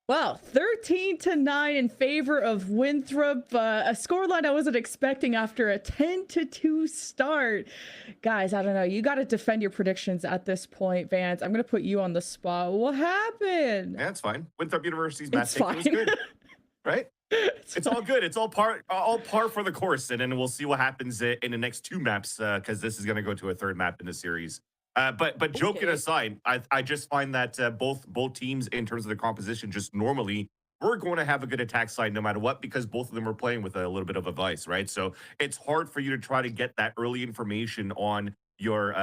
Wow, 13-9 in favor of Winthrop. A scoreline I wasn't expecting after a 10-2 start. Guys, I don't know. You got to defend your predictions at this point, Vance. I'm going to put you on the spot. What happened? Yeah, it's fine. Winthrop University's match It's taking was fine. good, right? It's all good. It's all par for the course, and then we'll see what happens in the next two maps because this is going to go to a third map in the series. But joking Okay. aside, I just find that both teams in terms of the composition just normally we're going to have a good attack side no matter what because both of them are playing with a little bit of a vice, right? So it's hard for you to try to get that early information on your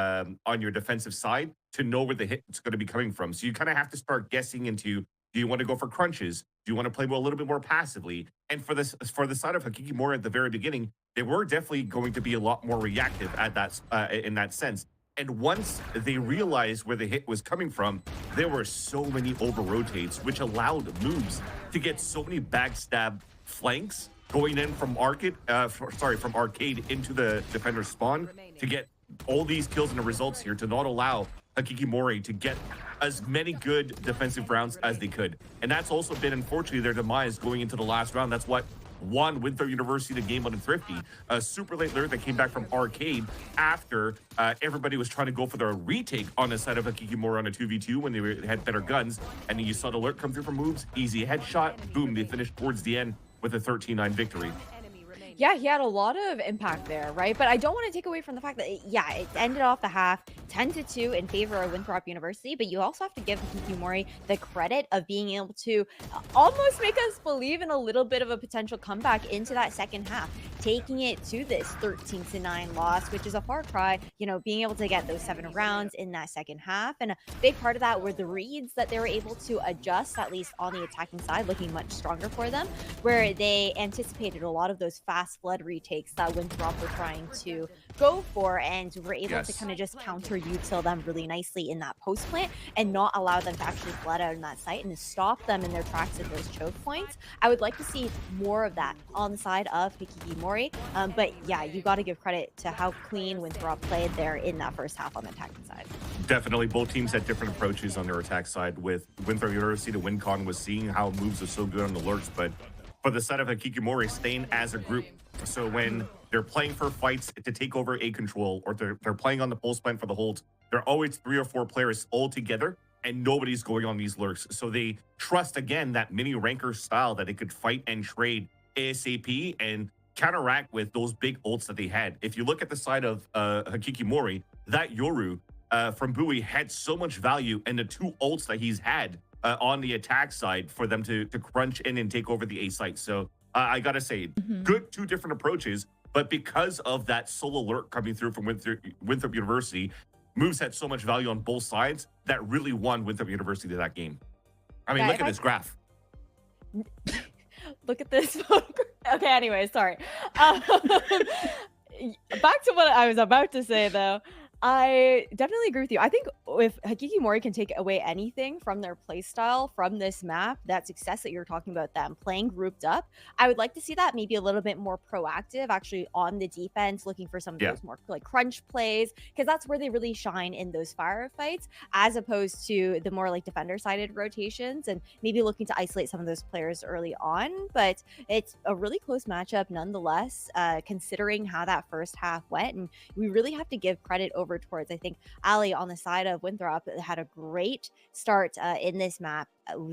defensive side to know where the hit is going to be coming from. So you kind of have to start guessing into do you want to go for crunches? Do you want to play a little bit more passively? And for the side of Hakikimori at the very beginning, they were definitely going to be a lot more reactive at that in that sense. And once they realized where the hit was coming from, there were so many over rotates, which allowed moves to get so many backstab flanks going in from from arcade into the defender's spawn to get all these kills and the results here to not allow Hakikimori to get as many good defensive rounds as they could. And that's also been, unfortunately, their demise going into the last round. That's what won Winthrop University the game on a Thrifty. A super late lurk that came back from arcade after everybody was trying to go for their retake on the side of Hakikimori on a 2v2 when they had better guns. And then you saw the lurk come through for moves, easy headshot, boom, they finished towards the end with a 13-9 victory. Yeah, he had a lot of impact there, right? But I don't want to take away from the fact that, yeah, it ended off the half 10-2 in favor of Winthrop University, but you also have to give Hikikomori the credit of being able to almost make us believe in a little bit of a potential comeback into that second half, taking it to this 13-9 loss, which is a far cry, being able to get those 7 rounds in that second half. And a big part of that were the reads that they were able to adjust, at least on the attacking side, looking much stronger for them, where they anticipated a lot of those fast flood retakes that Winthrop were trying to go for, and were able to kind of just counter util them really nicely in that post plant and not allow them to actually flood out in that site and to stop them in their tracks at those choke points. I would like to see more of that on the side of Hikikomori, but yeah, you got to give credit to how clean Winthrop played there in that first half on the attacking side. Definitely, both teams had different approaches on their attack side. With Winthrop University, the WinCon was seeing how moves are so good on the lurks, but for the side of Hakikimori, staying as a group. So when they're playing for fights to take over A control, or they're playing on the pulse plant for the holds, there are always 3 or 4 players all together, and nobody's going on these lurks. So they trust, again, that mini ranker style that they could fight and trade ASAP and counteract with those big ults that they had. If you look at the side of Hakikimori, that Yoru from Bowie had so much value, and the 2 ults that he's had on the attack side for them to crunch in and take over the A site. So I gotta say, good 2 different approaches, but because of that solo lurk coming through from Winthrop University, moves had so much value on both sides that really won Winthrop University to that game. I mean, look at this graph. Look at this. Okay, anyway, sorry. Back to what I was about to say, though. I definitely agree with you. I think if Hakikimori can take away anything from their playstyle from this map, that success that you're talking about, them playing grouped up, I would like to see that maybe a little bit more proactive, actually on the defense, looking for some of those more like crunch plays, because that's where they really shine in those firefights, as opposed to the more like defender-sided rotations, and maybe looking to isolate some of those players early on. But it's a really close matchup nonetheless, considering how that first half went, and we really have to give credit over towards, I think, Ali on the side of Winthrop had a great start in this map.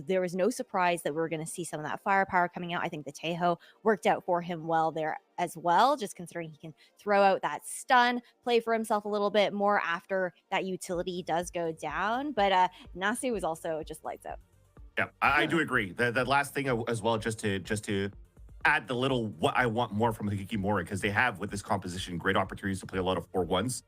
There was no surprise that we were going to see some of that firepower coming out. I think the Tejo worked out for him well there as well, just considering he can throw out that stun, play for himself a little bit more after that utility does go down. But Nasi was also just lights out. Yeah, I do agree. The last thing as well, just to add the little what I want more from Hakikimori, because they have, with this composition, great opportunities to play a lot of 4-1s.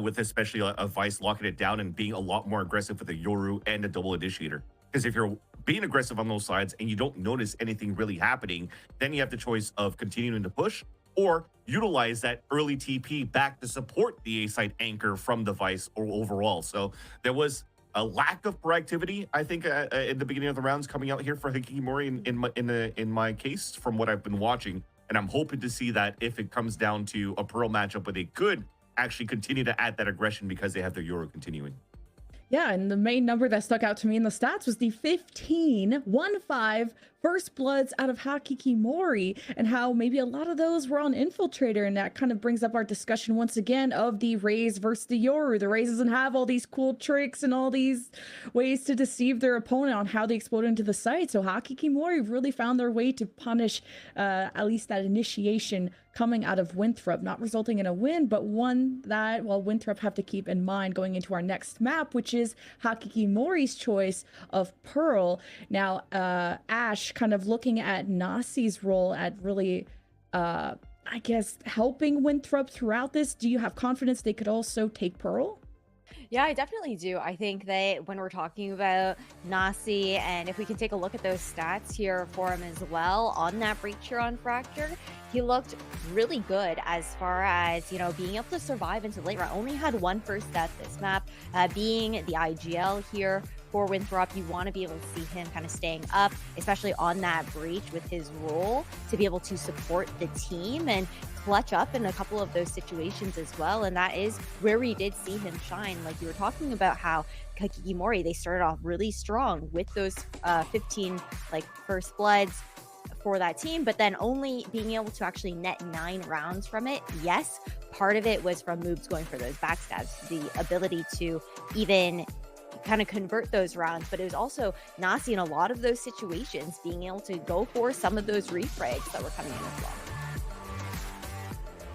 With especially a Vice locking it down and being a lot more aggressive with a Yoru and a double initiator. Because if you're being aggressive on those sides and you don't notice anything really happening, then you have the choice of continuing to push or utilize that early TP back to support the A side anchor from the Vice or overall. So there was a lack of proactivity, I think, in the beginning of the rounds coming out here for Hakikimori in my case, from what I've been watching. And I'm hoping to see that if it comes down to a Pearl matchup where they could actually continue to add that aggression because they have their Euro continuing. Yeah, and the main number that stuck out to me in the stats was the 15 first bloods out of Hakiki Mori, and how maybe a lot of those were on Infiltrator, and that kind of brings up our discussion once again of the Raze versus the Yoru. The Raze doesn't have all these cool tricks and all these ways to deceive their opponent on how they explode into the site, so Hakiki Mori really found their way to punish at least that initiation coming out of Winthrop, not resulting in a win, but one that, well, Winthrop have to keep in mind going into our next map, which is Hakiki Mori's choice of Pearl. Now, Ash, kind of looking at Nasi's role at really, I guess, helping Winthrop throughout this, do you have confidence they could also take Pearl? Yeah, I definitely do. I think that when we're talking about Nasi, and if we can take a look at those stats here for him as well on that breacher on Fracture, he looked really good as far as, you know, being able to survive into the late round. Only had one first death this map, being the IGL here for Winthrop. You want to be able to see him kind of staying up, especially on that breach with his role to be able to support the team and clutch up in a couple of those situations as well. And that is where we did see him shine. Like you were talking about how Hakiki Mori, they started off really strong with those 15 like first bloods for that team, but then only being able to actually net 9 rounds from it. Yes, part of it was from moves going for those backstabs, the ability to even kind of convert those rounds, but it was also Nasi in a lot of those situations being able to go for some of those refrags that were coming in as well.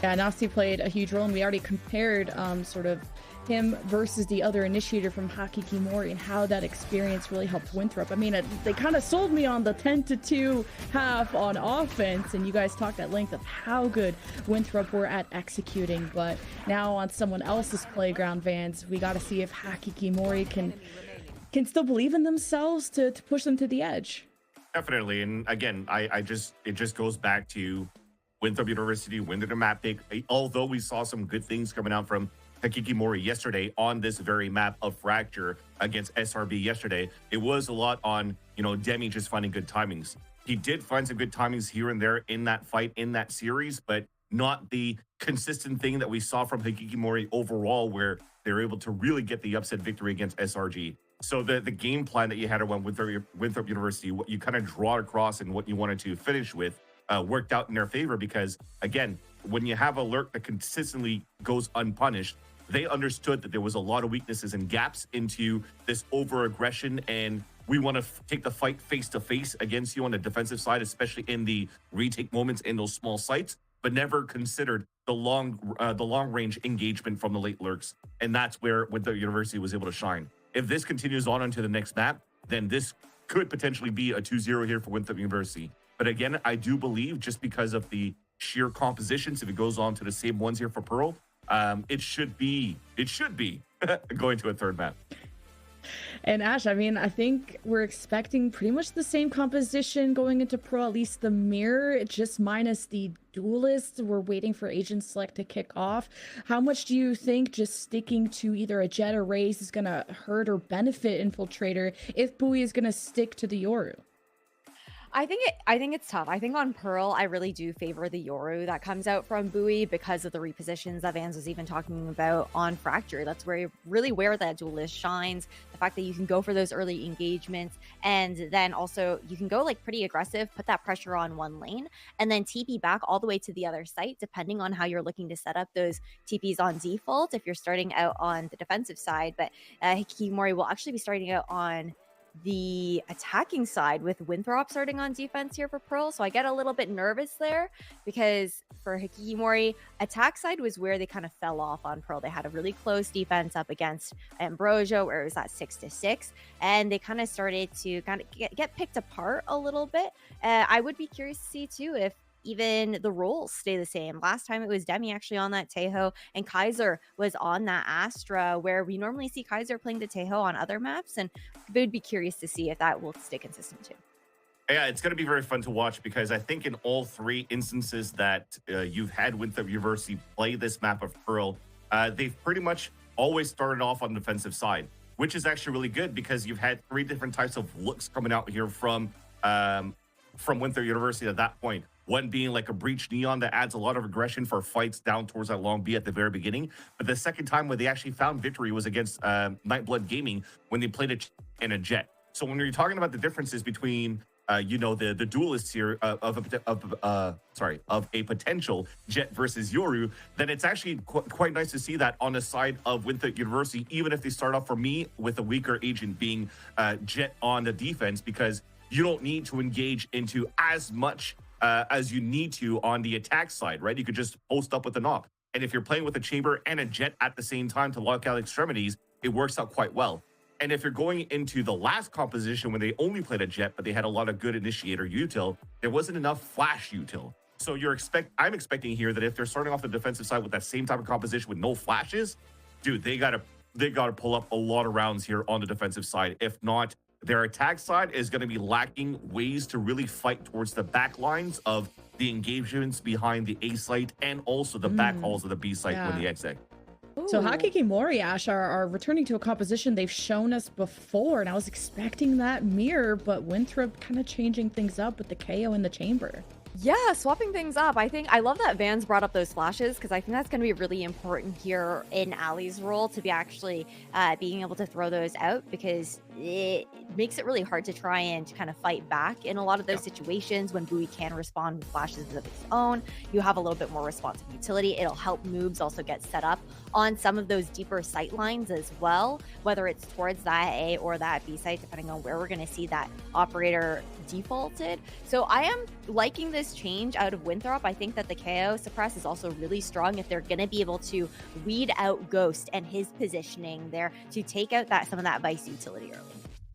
Yeah, Nasi played a huge role, and we already compared sort of him versus the other initiator from Hakiki Mori and how that experience really helped Winthrop. I mean, they kind of sold me on the 10-2 half on offense, and you guys talked at length of how good Winthrop were at executing, but now on someone else's playground, Vans, we got to see if Hakiki Mori can still believe in themselves to push them to the edge. Definitely. And again, it just goes back to Winthrop University, winning the map pick. Although we saw some good things coming out from Hakiki Mori yesterday on this very map of Fracture against SRB yesterday, it was a lot on, you know, Demi just finding good timings. He did find some good timings here and there in that fight, in that series, but not the consistent thing that we saw from Hakiki Mori overall, where they're able to really get the upset victory against SRG. So the game plan that you had around Winthrop University, what you kind of draw across and what you wanted to finish with, worked out in their favor, because again, when you have a lurk that consistently goes unpunished, they understood that there was a lot of weaknesses and gaps into this over aggression, and we want to take the fight face to face against you on the defensive side, especially in the retake moments in those small sites, but never considered the long range engagement from the late lurks. And that's where the university was able to shine. If this continues on onto the next map, then this could potentially be a 2-0 here for Winthrop University. But again, I do believe, just because of the sheer compositions, if it goes on to the same ones here for Pearl, it should be going to a third map. And Ash, I mean, I think we're expecting pretty much the same composition going into Pro, at least the mirror, just minus the duelists. We're waiting for Agent Select to kick off. How much do you think just sticking to either a Jet or Raze is going to hurt or benefit Infiltrator if Bowie is going to stick to the Yoru? I think it's tough. I think on Pearl, I really do favor the Yoru that comes out from Bowie because of the repositions that Vans was even talking about on Fracture. That's where that duelist shines. The fact that you can go for those early engagements, and then also you can go like pretty aggressive, put that pressure on one lane, and then TP back all the way to the other site, depending on how you're looking to set up those TPs on default if you're starting out on the defensive side. But Hakiki Mori will actually be starting out on the attacking side with Winthrop starting on defense here for Pearl. So I get a little bit nervous there, because for Hakiki Mori, attack side was where they kind of fell off on Pearl. They had a really close defense up against Ambrosio, where it was at 6-6, and they kind of started to kind of get picked apart a little bit. I would be curious to see too if even the roles stay the same. Last time it was Demi actually on that Tejo, and Kaiser was on that Astra, where we normally see Kaiser playing the Tejo on other maps, and would be curious to see if that will stay consistent too. Yeah, it's going to be very fun to watch, because I think in all three instances that you've had Winthrop University play this map of Pearl, they've pretty much always started off on the defensive side, which is actually really good, because you've had 3 different types of looks coming out here from Winthrop University at that point. One being like a breach neon that adds a lot of aggression for fights down towards that long B at the very beginning. But the second time where they actually found victory was against Nightblood Gaming when they played a Jet. So when you're talking about the differences between the duelists here of a potential Jet versus Yoru, then it's actually quite nice to see that on the side of Winthrop University, even if they start off for me with a weaker agent being Jet on the defense, because you don't need to engage into as much as you need to on the attack side, right? You could just post up with an op. And if you're playing with a Chamber and a Jet at the same time to lock out extremities, it works out quite well. And if you're going into the last composition when they only played a Jet, but they had a lot of good initiator util, there wasn't enough flash util. So I'm expecting here that if they're starting off the defensive side with that same type of composition with no flashes, dude, they gotta pull up a lot of rounds here on the defensive side. If not, their attack side is going to be lacking ways to really fight towards the back lines of the engagements behind the A site and also the back halls of the B site when they exit. So Hakiki Mori, Ash, are returning to a composition they've shown us before, and I was expecting that mirror, but Winthrop kind of changing things up with the KO in the chamber. Yeah, swapping things up. I love that Vans brought up those flashes, because I think that's going to be really important here in Ali's role, to be actually being able to throw those out, because it makes it really hard to try and kind of fight back in a lot of those situations when Bowie can respond with flashes of its own. You have a little bit more responsive utility. It'll help moves also get set up on some of those deeper sight lines as well, whether it's towards that A or that B site, depending on where we're going to see that operator defaulted. So I am liking this change out of Winthrop. I think that the KO suppress is also really strong if they're going to be able to weed out Ghost and his positioning there to take out some of that Vice utility early.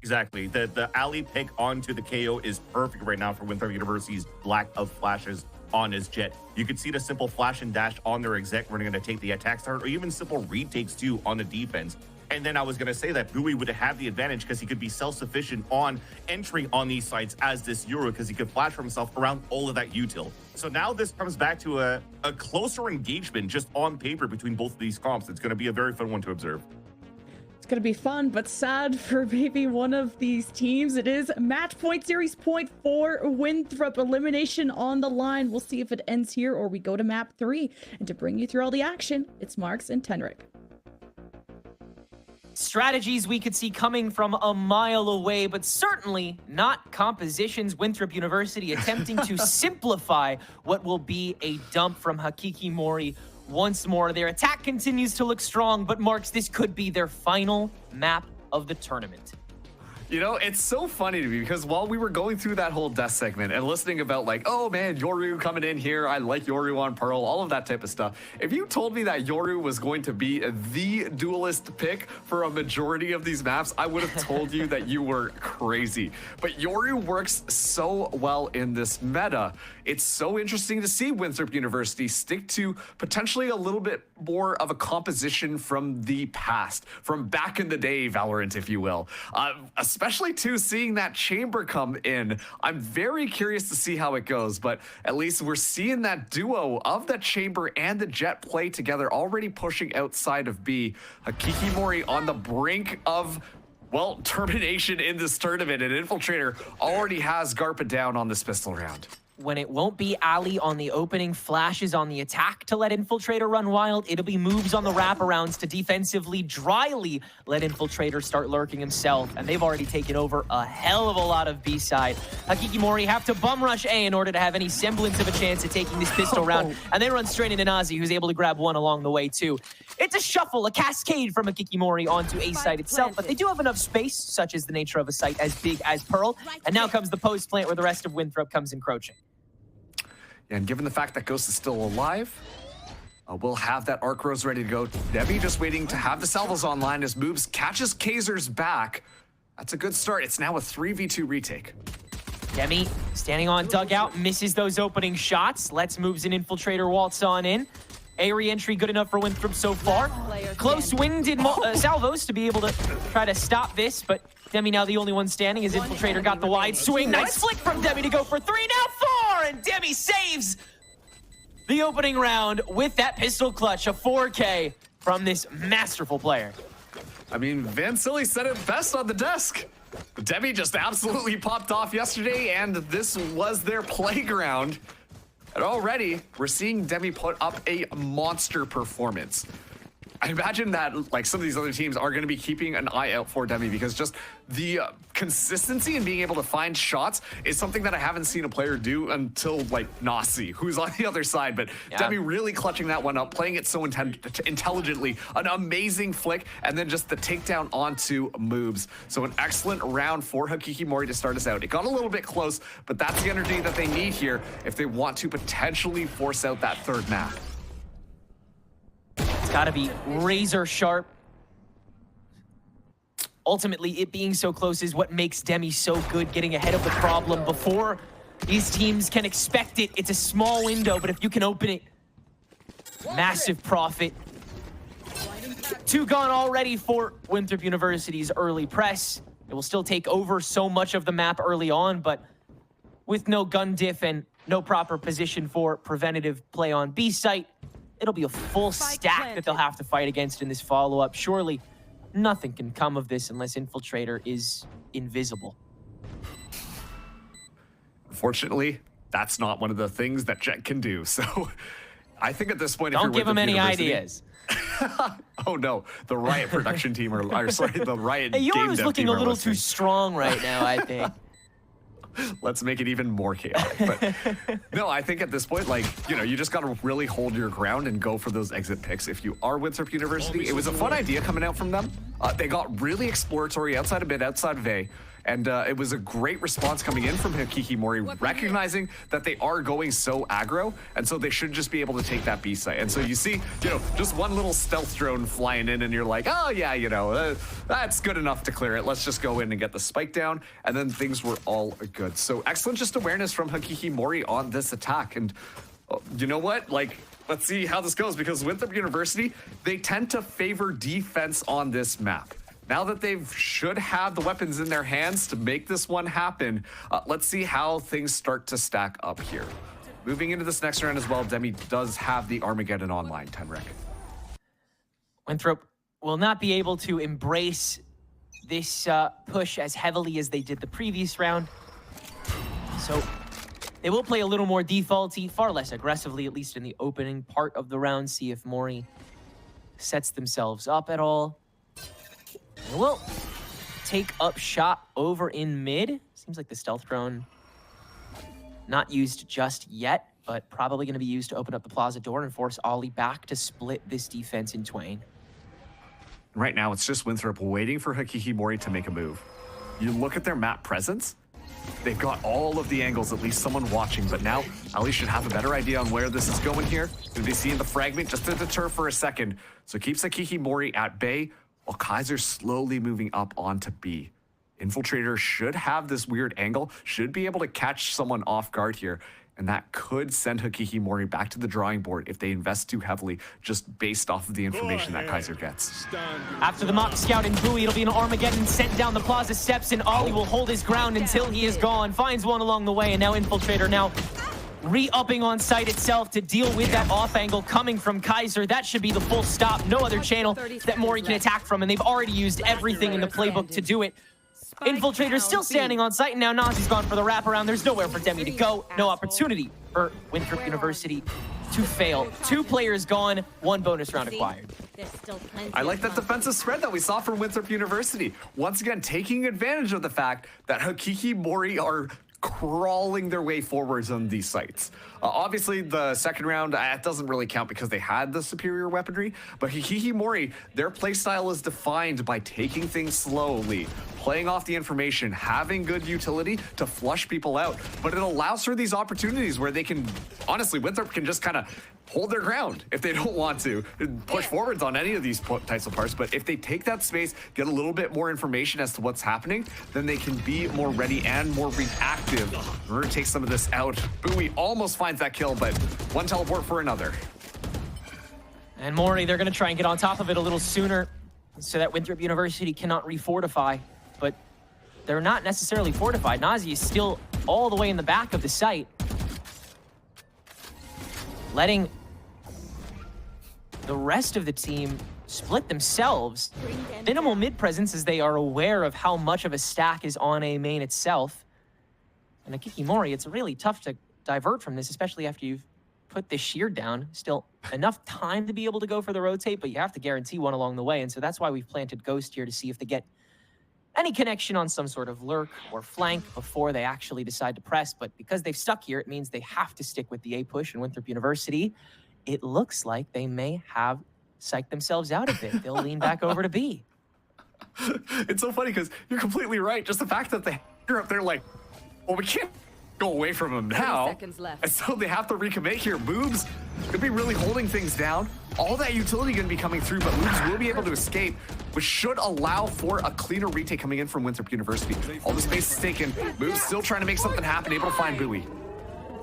Exactly. The alley pick onto the KO is perfect right now for Winthrop University's lack of flashes on his Jet. You could see the simple flash and dash on their exec when they're going to take the attack start, or even simple retakes too on the defense. And then I was going to say that Bowie would have the advantage because he could be self-sufficient on entry on these sites as this Euro, because he could flash for himself around all of that util. So now this comes back to a closer engagement just on paper between both of these comps. It's going to be a very fun one to observe. It's going to be fun, but sad for maybe one of these teams. It is match point, series point for Winthrop. Elimination on the line. We'll see if it ends here or we go to map 3. And to bring you through all the action, it's Marks and Tenric. Strategies we could see coming from a mile away, but certainly not compositions. Winthrop University attempting to simplify what will be a dump from Hakiki Mori once more. Their attack continues to look strong, but Marks, this could be their final map of the tournament. You know, it's so funny to me because while we were going through that whole death segment and listening about like, oh man, Yoru coming in here, I like Yoru on Pearl, all of that type of stuff. If you told me that Yoru was going to be the duelist pick for a majority of these maps, I would have told you that you were crazy. But Yoru works so well in this meta. It's so interesting to see Winthrop University stick to potentially a little bit more of a composition from the past, from back in the day, Valorant, if you will. Especially too seeing that chamber come in. I'm very curious to see how it goes, but at least we're seeing that duo of the chamber and the Jet play together, already pushing outside of B. Hakiki Mori on the brink of, well, termination in this tournament, and Infiltrator already has Garpa down on this pistol round. When it won't be Ali on the opening, flashes on the attack to let Infiltrator run wild, it'll be moves on the wraparounds to defensively, dryly let Infiltrator start lurking himself, and they've already taken over a hell of a lot of B-side. Hakiki Mori have to bum rush A in order to have any semblance of a chance at taking this pistol round, and they run straight into Nazi, who's able to grab one along the way too. It's a shuffle, a cascade from Hakiki Mori onto A site itself, but they do have enough space, such as the nature of a site as big as Pearl, and now comes the post plant where the rest of Winthrop comes encroaching. And given the fact that Ghost is still alive, we'll have that Arc Rose ready to go. Debbie just waiting to have the salvos online as Moobs catches Kazer's back. That's a good start. It's now a 3v2 retake. Demi standing on dugout, misses those opening shots, lets Moves and Infiltrator waltz on in. A re-entry good enough for Winthrop so far. Close winged salvos to be able to try to stop this, but Demi now the only one standing as Infiltrator got the wide swing. Nice flick from Demi to go for 3, now 4, and Demi saves the opening round with that pistol clutch, a 4K from this masterful player. I mean, Van Silly said it best on the desk. Demi just absolutely popped off yesterday, and this was their playground. And already, we're seeing Demi put up a monster performance. I imagine that like some of these other teams are going to be keeping an eye out for Demi because just the consistency in being able to find shots is something that I haven't seen a player do until like Nasi, who's on the other side. But Demi really clutching that one up, playing it so intelligently, an amazing flick, and then just the takedown onto moves. So an excellent round for Hakikimori to start us out. It got a little bit close, but that's the energy that they need here if they want to potentially force out that third map. It's got to be razor sharp. Ultimately, it being so close is what makes Demi so good, getting ahead of the problem before these teams can expect it. It's a small window, but if you can open it, massive profit. 2 gone already for Winthrop University's early press. It will still take over so much of the map early on, but with no gun diff and no proper position for preventative play on B site, it'll be a full stack that they'll have to fight against in this follow-up. Surely, nothing can come of this unless Infiltrator is invisible. Unfortunately, that's not one of the things that Jet can do. So I think at this point, don't give him any ideas. Oh no, the Riot production team, or sorry, the Riot game dev team. Yoru's looking a little too strong right now, I think. Let's make it even more chaotic. But no, I think at this point, like, you know, you just got to really hold your ground and go for those exit picks. If you are Winthrop University, it was a fun idea coming out from them. They got really exploratory outside a bit, outside of A. And it was a great response coming in from Hakikimori, recognizing that they are going so aggro, and so they should just be able to take that B site. And so you see, you know, just one little stealth drone flying in, and you're like, oh yeah, you know, that's good enough to clear it. Let's just go in and get the spike down, and then things were all good. So excellent just awareness from Hakikimori on this attack. And you know what? Like, let's see how this goes, because Winthrop University, they tend to favor defense on this map. Now that they should have the weapons in their hands to make this one happen, let's see how things start to stack up here. Moving into this next round as well, Demi does have the Armageddon online, Tenrek. Winthrop will not be able to embrace this push as heavily as they did the previous round. So they will play a little more defaulty, far less aggressively, at least in the opening part of the round, see if MORI sets themselves up at all. They will take up shot over in mid. Seems like the stealth drone not used just yet, but probably going to be used to open up the plaza door and force Ollie back to split this defense in twain. Right now, it's just Winthrop waiting for Hakikimori to make a move. You look at their map presence, they've got all of the angles, at least someone watching, but now Ali should have a better idea on where this is going here. Going to be seeing the fragment just to deter for a second. So keeps Hakikimori at bay, while Kaiser's slowly moving up onto B. Infiltrator should have this weird angle, should be able to catch someone off guard here, and that could send Hakikimori back to the drawing board if they invest too heavily, just based off of the information that Kaiser gets. After the mock scout and buoy, it'll be an Armageddon sent down the plaza steps, and Ollie will hold his ground until he is gone. Finds one along the way, and now Infiltrator now re-upping on site itself to deal with that off angle coming from Kaiser. That should be the full stop. No other channel that MORI can attack from, and they've already used everything in the playbook to do it. Infiltrator still standing on site, and now Nazi's gone for the wraparound. There's nowhere for Demi to go. No opportunity for Winthrop University to fail. 2 players gone, 1 bonus round acquired. I like that defensive spread that we saw from Winthrop University. Once again, taking advantage of the fact that Hakikimori are crawling their way forwards on these sites. Obviously, the second round, it doesn't really count because they had the superior weaponry, but Hakikimori, their playstyle is defined by taking things slowly, playing off the information, having good utility to flush people out, but it allows for these opportunities where they can, honestly, Winthrop can just kind of hold their ground if they don't want to push forwards on any of these types of parts. But if they take that space, get a little bit more information as to what's happening, then they can be more ready and more reactive in order to take some of this out. Bowie almost finds that kill, but one teleport for another. And MORI, they're going to try and get on top of it a little sooner so that Winthrop University cannot refortify, but they're not necessarily fortified. Nazi is still all the way in the back of the site, letting the rest of the team split themselves. Minimal mid presence as they are aware of how much of a stack is on A main itself. And Hakikimori, it's really tough to divert from this, especially after you've put this shear down. Still enough time to be able to go for the rotate, but you have to guarantee one along the way. And so that's why we've planted Ghost here, to see if they get any connection on some sort of lurk or flank before they actually decide to press. But because they've stuck here, it means they have to stick with the A push. And Winthrop University, it looks like they may have psyched themselves out a bit. They'll lean back over to B. It's so funny because you're completely right. Just the fact that they're up there like, well, we can't go away from them now. 30 seconds left. And so they have to recommit here. Moves could be really holding things down. All that utility going to be coming through, but Moves will be able to escape, which should allow for a cleaner retake coming in from Winthrop University. All the space is taken. Moves still trying to make something happen, able to find Bowie.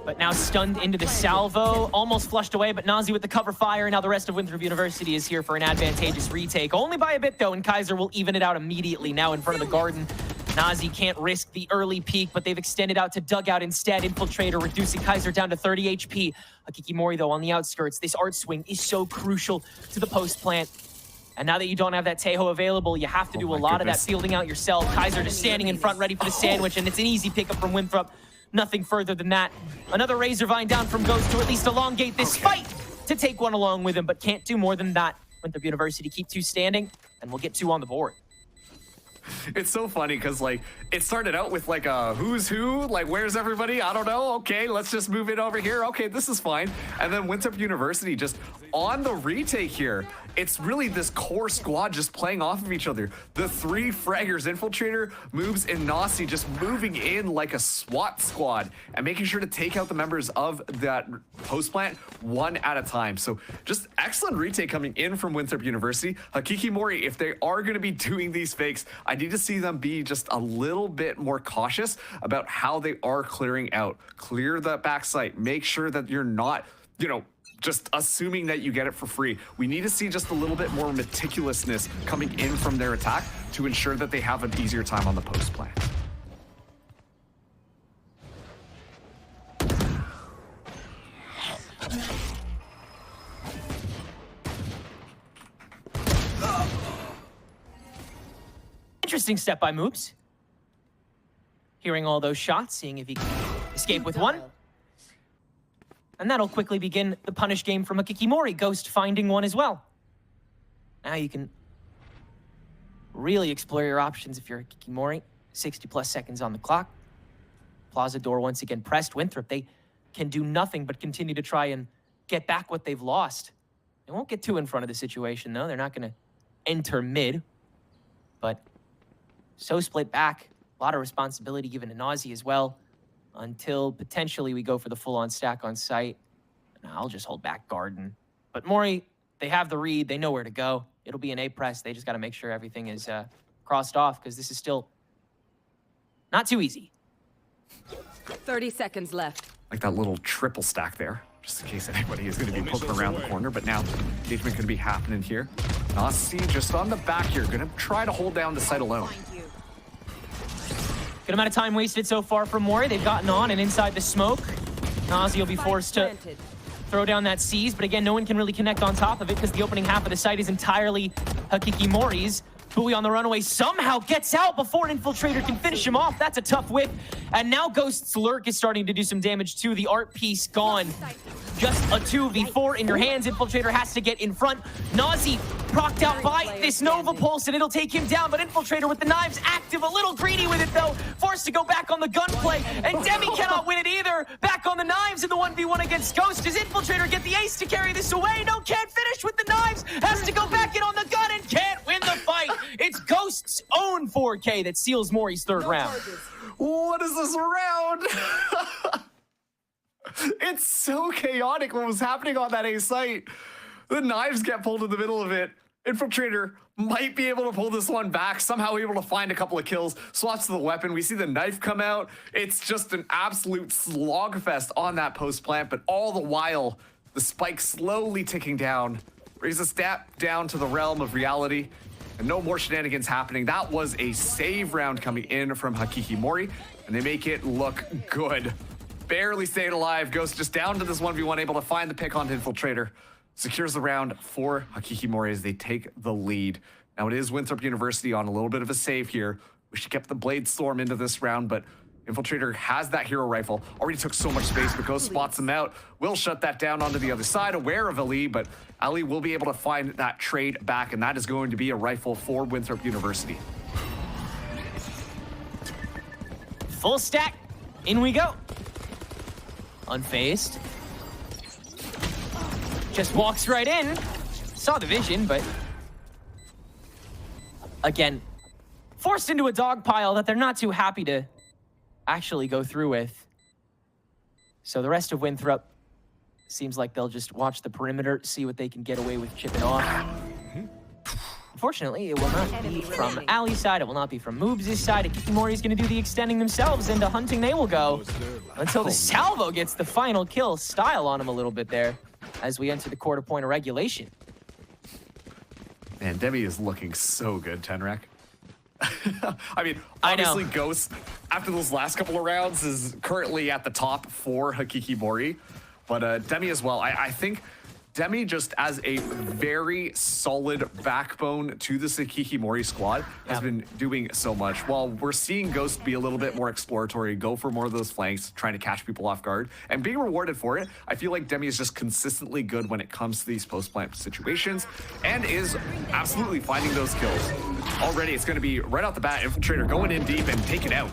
But now stunned into the salvo, almost flushed away, but Nazi with the cover fire. Now the rest of Winthrop University is here for an advantageous retake. Only by a bit, though, and Kaiser will even it out immediately now in front of the Garden. Nazi can't risk the early peak, but they've extended out to Dugout instead. Infiltrator reducing Kaiser down to 30 HP. Hakiki Mori, though, on the outskirts. This art swing is so crucial to the post plant. And now that you don't have that Tejo available, you have to do a lot of that fielding out yourself. Kaiser just standing in front, ready for the sandwich, and it's an easy pickup from Winthrop. Nothing further than that. Another Razorvine down from Ghost to at least elongate this fight to take one along with him, but can't do more than that. Winthrop University keep 2 standing, and we'll get 2 on the board. It's so funny because, like, it started out with, like, a who's who, like, where's everybody? I don't know. Okay, let's just move it over here. Okay, this is fine. And then Winthrop University just on the retake here. It's really this core squad just playing off of each other. The 3 fraggers, Infiltrator, Moves, and Nasi just moving in like a SWAT squad and making sure to take out the members of that post plant one at a time. So just excellent retake coming in from Winthrop University. Hakiki Mori, if they are going to be doing these fakes, I need to see them be just a little bit more cautious about how they are clearing out. Clear that backside. Make sure that you're not, you know, just assuming that you get it for free. We need to see just a little bit more meticulousness coming in from their attack to ensure that they have an easier time on the post plant. Interesting step by Moves. Hearing all those shots, seeing if he can escape with one. And that'll quickly begin the punish game from Hakiki Mori. Ghost finding one as well. Now you can really explore your options if you're Hakiki Mori. 60+ seconds on the clock. Plaza door once again pressed. Winthrop, they can do nothing but continue to try and get back what they've lost. They won't get too in front of the situation, though. They're not going to enter mid. But so split back. A lot of responsibility given to Nazi as well. Until potentially we go for the full-on stack on site. And I'll just hold back Garden. But Mori, they have the read. They know where to go. It'll be an A press. They just got to make sure everything is crossed off because this is still not too easy. 30 seconds left. Like that little triple stack there, just in case anybody is going to be poking around the corner. But now engagement going to be happening here. Nasi just on the back here, going to try to hold down the site alone. Good amount of time wasted so far from Mori. They've gotten on and inside the smoke. Nazi will be forced to throw down that seize, but again, no one can really connect on top of it because the opening half of the site is entirely Hakiki Mori's. Bowie on the runaway somehow gets out before an Infiltrator can finish him off. That's a tough whip. And now Ghost's Lurk is starting to do some damage too. The art piece gone. Just a 2v4 in your hands. Infiltrator has to get in front. Nazi procced out by this Nova Pulse, and it'll take him down. But Infiltrator with the knives active, a little greedy with it though. Forced to go back on the gunplay, and Demi cannot win it either. Back on the knives in the 1v1 against Ghost. Does Infiltrator get the ace to carry this away? No, can't finish with the knives. Has to go back in on the gun and can't win the fight. It's Ghost's own 4K that seals Mori's third round. What is this round? It's so chaotic what was happening on that A site. The knives get pulled in the middle of it. Infiltrator might be able to pull this one back, somehow able to find a couple of kills, swaps to the weapon. We see the knife come out. It's just an absolute slogfest on that post plant, but all the while, the spike slowly ticking down. Brings a step down to the realm of reality. And no more shenanigans happening. That was a save round coming in from Hakiki Mori, and they make it look good. Barely stayed alive. Ghost just down to this 1v1, able to find the pick on Infiltrator. Secures the round for Hakiki Mori as they take the lead. Now it is Winthrop University on a little bit of a save here. We should get the Blade Storm into this round, but Infiltrator has that hero rifle, already took so much space, but Ghost spots him out, will shut that down onto the other side, aware of Ali, but Ali will be able to find that trade back, and that is going to be a rifle for Winthrop University. Full stack, in we go. Unfazed. Just walks right in. Saw the vision, but again, forced into a dog pile that they're not too happy to actually go through with. So the rest of Winthrop seems like they'll just watch the perimeter, see what they can get away with chipping off. Unfortunately, it will not be from Ali's side. It will not be from Moobs' side. MORI is going to do the extending themselves, into hunting they will go until the salvo gets the final kill. Style on him a little bit there as we enter the quarter point of regulation. Man, Demi is looking so good, Tenrek. I mean, I know. obviously Ghost, after those last couple of rounds, is currently at the top for Hakiki-Mori. But Demi as well. I think Demi, just as a very solid backbone to the Hakiki-Mori squad, has been doing so much. While we're seeing Ghost be a little bit more exploratory, go for more of those flanks, trying to catch people off guard, and being rewarded for it, I feel like Demi is just consistently good when it comes to these post-plant situations, and is absolutely finding those kills. Already, it's going to be right off the bat, Infiltrator going in deep and take it out.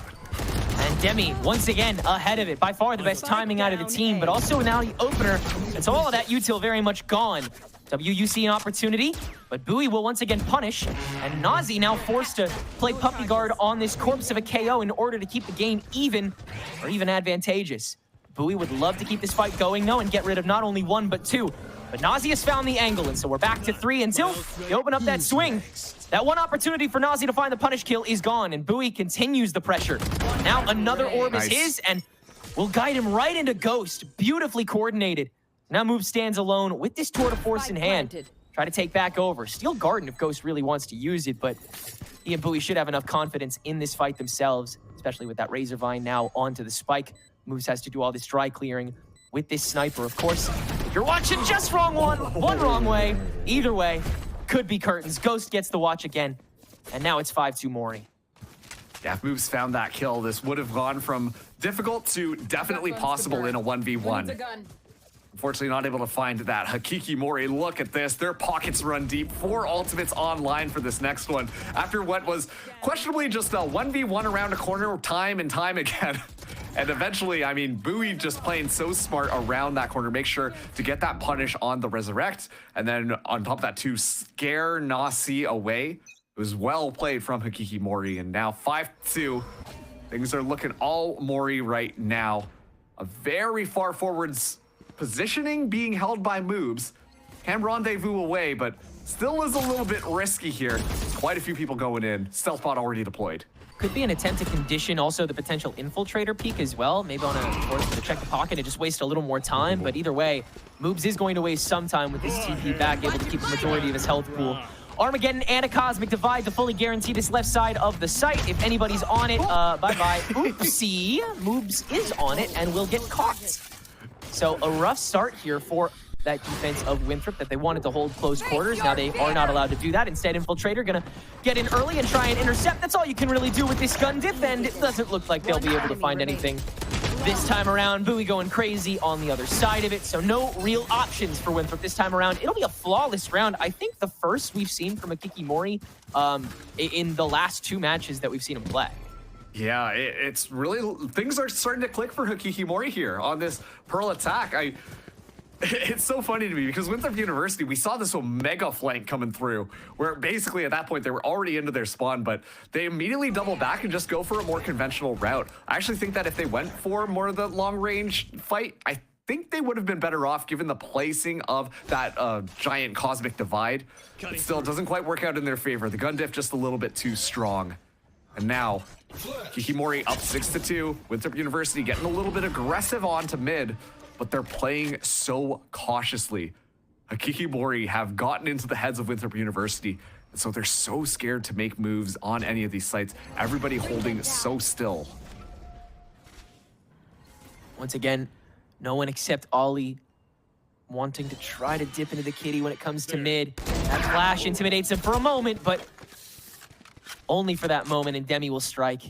And Demi, once again, ahead of it. By far the best timing out of the team, but also now the opener. It's all of that util very much gone. WUC an opportunity, but Bowie will once again punish, and Nazi now forced to play puppy guard on this corpse of a KO in order to keep the game even, or even advantageous. Bowie would love to keep this fight going, though, and get rid of not only one, but two. But Nazi has found the angle, and so we're back to 3 until they open up that swing. That one opportunity for Nazi to find the punish kill is gone, and Bowie continues the pressure. Now another orb is his, and will guide him right into Ghost. Beautifully coordinated. Now Move stands alone with this tour de force in hand. Try to take back over. Steal Garden if Ghost really wants to use it, but he and Bowie should have enough confidence in this fight themselves, especially with that Razor Vine now onto the spike. Moves has to do all this dry clearing with this sniper. Of course, if you're watching just one wrong way, either way, could be curtains. Ghost gets the watch again, and now it's 5-2 MORI. Yeah, if Moves found that kill, this would have gone from difficult to definitely possible in a 1v1. Unfortunately, not able to find that. Hakiki-Mori, look at this. Their pockets run deep. 4 ultimates online for this next one. After what was questionably just a 1v1 around a corner time and time again. And eventually, I mean, Bowie just playing so smart around that corner. Make sure to get that punish on the Resurrect. And then on top of that, to scare Nasi away. It was well played from Hakiki-Mori. And now 5-2. Things are looking all MORI right now. A very far forwards positioning being held by Moobs. Can rendezvous away, but still is a little bit risky here. Quite a few people going in. Stealth bot already deployed. Could be an attempt to condition also the potential infiltrator peek as well. Maybe on a force to check the pocket and just waste a little more time. But either way, Moobs is going to waste some time with this TP back, able to keep the majority of his health pool. Armageddon and a Cosmic Divide to fully guarantee this left side of the site. If anybody's on it, bye-bye. Oopsie. Moobs is on it and will get caught. So a rough start here for that defense of Winthrop that they wanted to hold close quarters. Now they are not allowed to do that. Instead, Infiltrator gonna get in early and try and intercept. That's all you can really do with this gun diff, and it doesn't look like they'll be able to find anything this time around. Bowie going crazy on the other side of it, so no real options for Winthrop this time around. It'll be a flawless round. I think the first we've seen from Hakiki-Mori in the last 2 matches that we've seen him play. Yeah, it's really, things are starting to click for Hakiki-Mori here on this Pearl attack. It's so funny to me because Winthrop University, we saw this mega flank coming through where basically at that point they were already into their spawn, but they immediately double back and just go for a more conventional route. I actually think that if they went for more of the long range fight, I think they would have been better off given the placing of that giant Cosmic Divide. But still, it doesn't quite work out in their favor. The gun diff just a little bit too strong. And now, Hakiki-Mori up 6-2. Winthrop University getting a little bit aggressive onto mid, but they're playing so cautiously. Hakiki-Mori have gotten into the heads of Winthrop University, and so they're so scared to make moves on any of these sites. Everybody holding so still. Once again, no one except Ollie wanting to try to dip into the kitty when it comes to mid. That flash intimidates him for a moment, but only for that moment, and Demi will strike.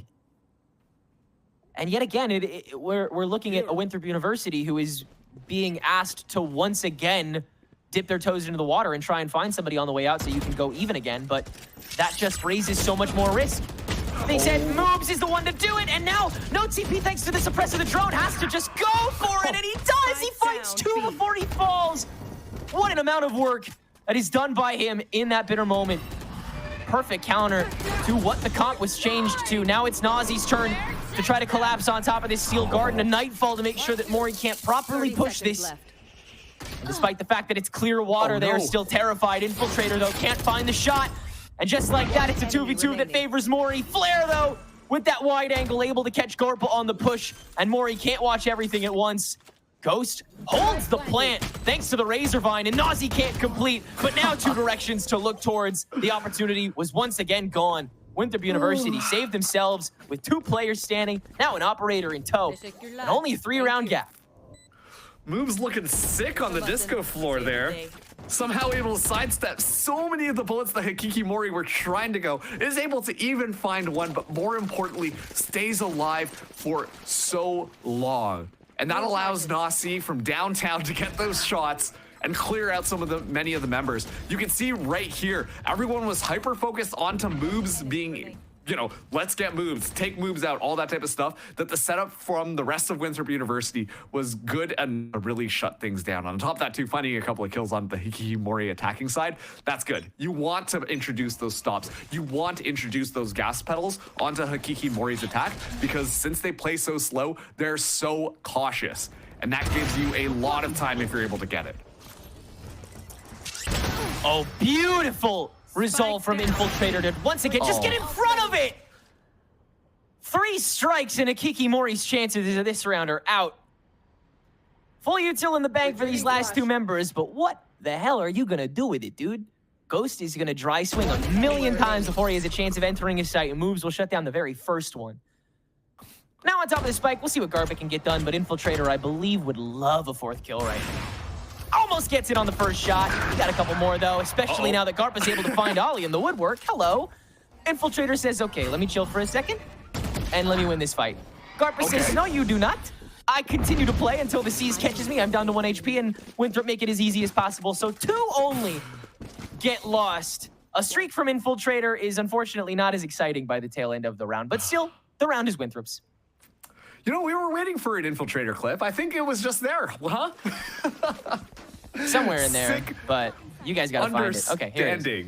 And yet again, we're looking at a Winthrop University who is being asked to once again dip their toes into the water and try and find somebody on the way out so you can go even again, but that just raises so much more risk. They said Moobs is the one to do it, and now no TP thanks to the suppressor. The drone has to just go for it, and he does! He fights 2 before he falls! What an amount of work that is done by him in that bitter moment. Perfect counter to what the comp was changed to. Now it's Nazi's turn to try to collapse on top of this steel garden. A Nightfall to make sure that MORI can't properly push this. Despite the fact that it's clear water, they are still terrified. Infiltrator, though, can't find the shot. And just like that, it's a 2v2 that favors MORI. Flare, though, with that wide angle, able to catch Garpa on the push. And MORI can't watch everything at once. Ghost holds the plant thanks to the Razor Vine, and Nazi can't complete. But now 2 directions to look towards. The opportunity was once again gone. Winthrop University saved themselves with 2 players standing, now an operator in tow, and only a 3-round gap. Moves looking sick on the disco floor there. Somehow able to sidestep so many of the bullets that Hikikomori were trying to go. Is able to even find one, but more importantly, stays alive for so long. And that allows Nasi from downtown to get those shots and clear out many of the members. You can see right here, everyone was hyper-focused onto moves being, you know, let's get moves, take moves out, all that type of stuff, that the setup from the rest of Winthrop University was good and really shut things down. On top of that, too, finding a couple of kills on the Hikikomori attacking side, that's good. You want to introduce those stops. You want to introduce those gas pedals onto Hikikomori's attack, because since they play so slow, they're so cautious. And that gives you a lot of time if you're able to get it. Oh, beautiful resolve from Infiltrator to once again just get in front of it. 3 strikes and Hikikomori's chances of this round are out. Full util in the bank for these last 2 members, but what the hell are you gonna do with it, dude? Ghost is gonna dry swing a million times before he has a chance of entering his sight, and Moves will shut down the very first one. Now on top of the spike, we'll see what Garba can get done, but Infiltrator, I believe, would love a 4th kill right now. Almost gets it on the first shot. We got a couple more, though, especially now that Garpa's able to find Ollie in the woodwork. Hello. Infiltrator says, okay, let me chill for a second, and let me win this fight. Garpa says, no, you do not. I continue to play until the Seas catches me. I'm down to 1 HP, and Winthrop make it as easy as possible. So 2 only get lost. A streak from Infiltrator is unfortunately not as exciting by the tail end of the round, but still, the round is Winthrop's. You know, we were waiting for an Infiltrator clip. I think it was just there, huh? Somewhere in there, but you guys gotta find it. Okay, here it is.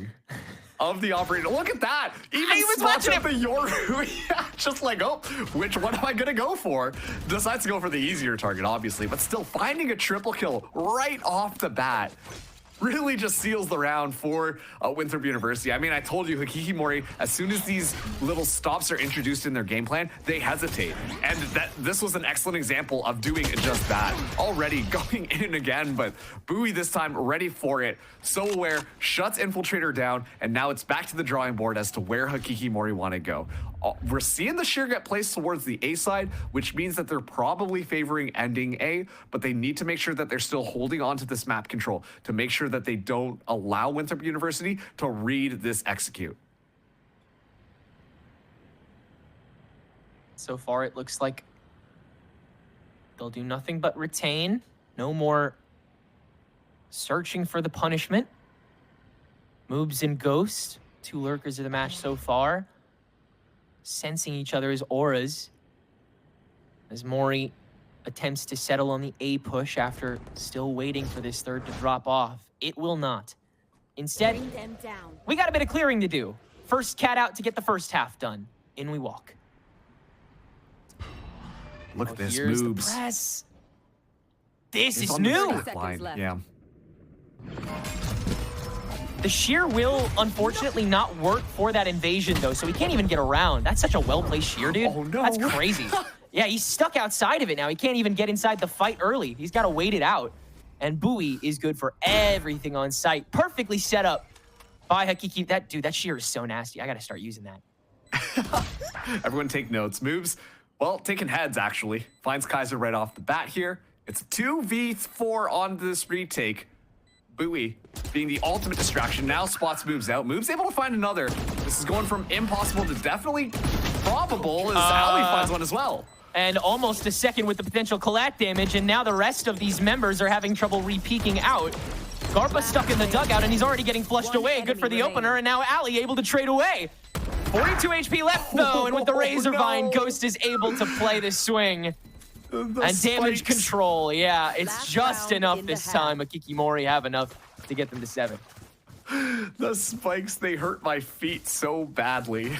Of the operator. Look at that! Even He was spots watching up a Yoru. Yeah, just like, oh, which one am I gonna go for? Decides to go for the easier target, obviously, but still finding a triple kill right off the bat really just seals the round for Winthrop University. I mean, I told you, Hikikomori, as soon as these little stops are introduced in their game plan, they hesitate. And this was an excellent example of doing just that. Already going in again, but Bowie this time ready for it. So aware, shuts Infiltrator down, and now it's back to the drawing board as to where Hikikomori want to go. We're seeing the shear get placed towards the A side, which means that they're probably favoring ending A, but they need to make sure that they're still holding on to this map control to make sure that they don't allow Winthrop University to read this execute. So far, it looks like they'll do nothing but retain. No more searching for the punishment. Moobs and Ghost, 2 lurkers of the match so far, sensing each other's auras as MORI attempts to settle on the A push after still waiting for this 3rd to drop off. It will not. Instead, we got a bit of clearing to do. First cat out to get the first half done. In we walk. Look at this, Here's Moobs. the press. This is on the new. stat line. Yeah. The shear will, unfortunately, not work for that invasion, though, so he can't even get around. That's such a well-placed shear, dude. Oh, no. That's crazy. Yeah, he's stuck outside of it now. He can't even get inside the fight early. He's got to wait it out. And Bowie is good for everything on site. Perfectly set up by Hakiki. That shear is so nasty. I got to start using that. Everyone take notes. Moves, well, taking heads, actually. Finds Kaiser right off the bat here. It's 2v4 on this retake. Bowie being the ultimate distraction. Now spots Moves out. Moves able to find another. This is going from impossible to definitely probable as Ali finds one as well. and almost a second with the potential collat damage, and now the rest of these members are having trouble re-peeking out. Garpa stuck in the dugout, and he's already getting flushed away. Good for the opener, and now Ali able to trade away. 42 HP left, though, and with the Razor Vine, Ghost is able to play the swing. And damage control, yeah, it's just enough this time. Akiki have enough to get them to 7. The spikes, they hurt my feet so badly.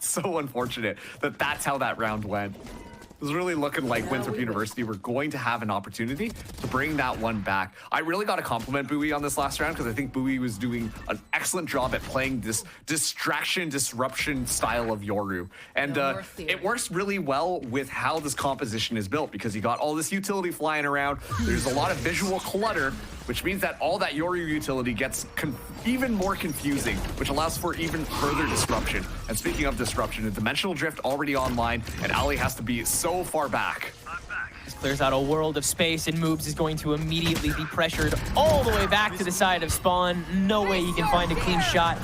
So unfortunate that that's how that round went. It was really looking like Winthrop University were going to have an opportunity to bring that one back. I really got to compliment Bowie on this last round because I think Bowie was doing an excellent job at playing this distraction, disruption style of Yoru. And it works really well with how this composition is built because you got all this utility flying around. There's a lot of visual clutter, which means that all that Yoru utility gets even more confusing, which allows for even further disruption. And speaking of disruption, the Dimensional Drift already online, and Ali has to be so far back. This clears out a world of space, and Moobs is going to immediately be pressured all the way back to the side of spawn. No way he can find a clean shot.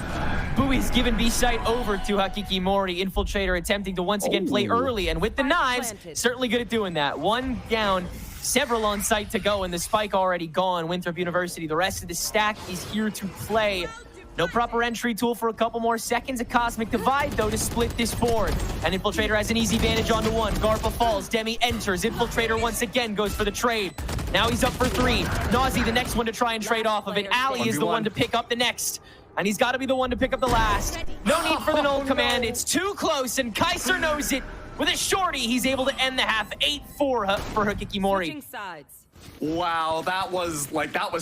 Bowie's given B site over to Hakiki Mori. Infiltrator attempting to once again play early, and with the knives, certainly good at doing that. One down, several on site to go, and the spike already gone. Winthrop University, the rest of the stack is here to play. No proper entry tool for a couple more seconds. A Cosmic Divide, though, to split this board. And Infiltrator has an easy advantage onto one. Garpa falls. Demi enters. Infiltrator once again goes for the trade. Now he's up for 3. Nazi, the next one to try and trade off of it. Ali is the one to pick up the next. And he's got to be the one to pick up the last. No need for the null command. It's too close, and Kaiser knows it. With a shorty, he's able to end the half. 8-4 for Hakiki Mori. Wow, that was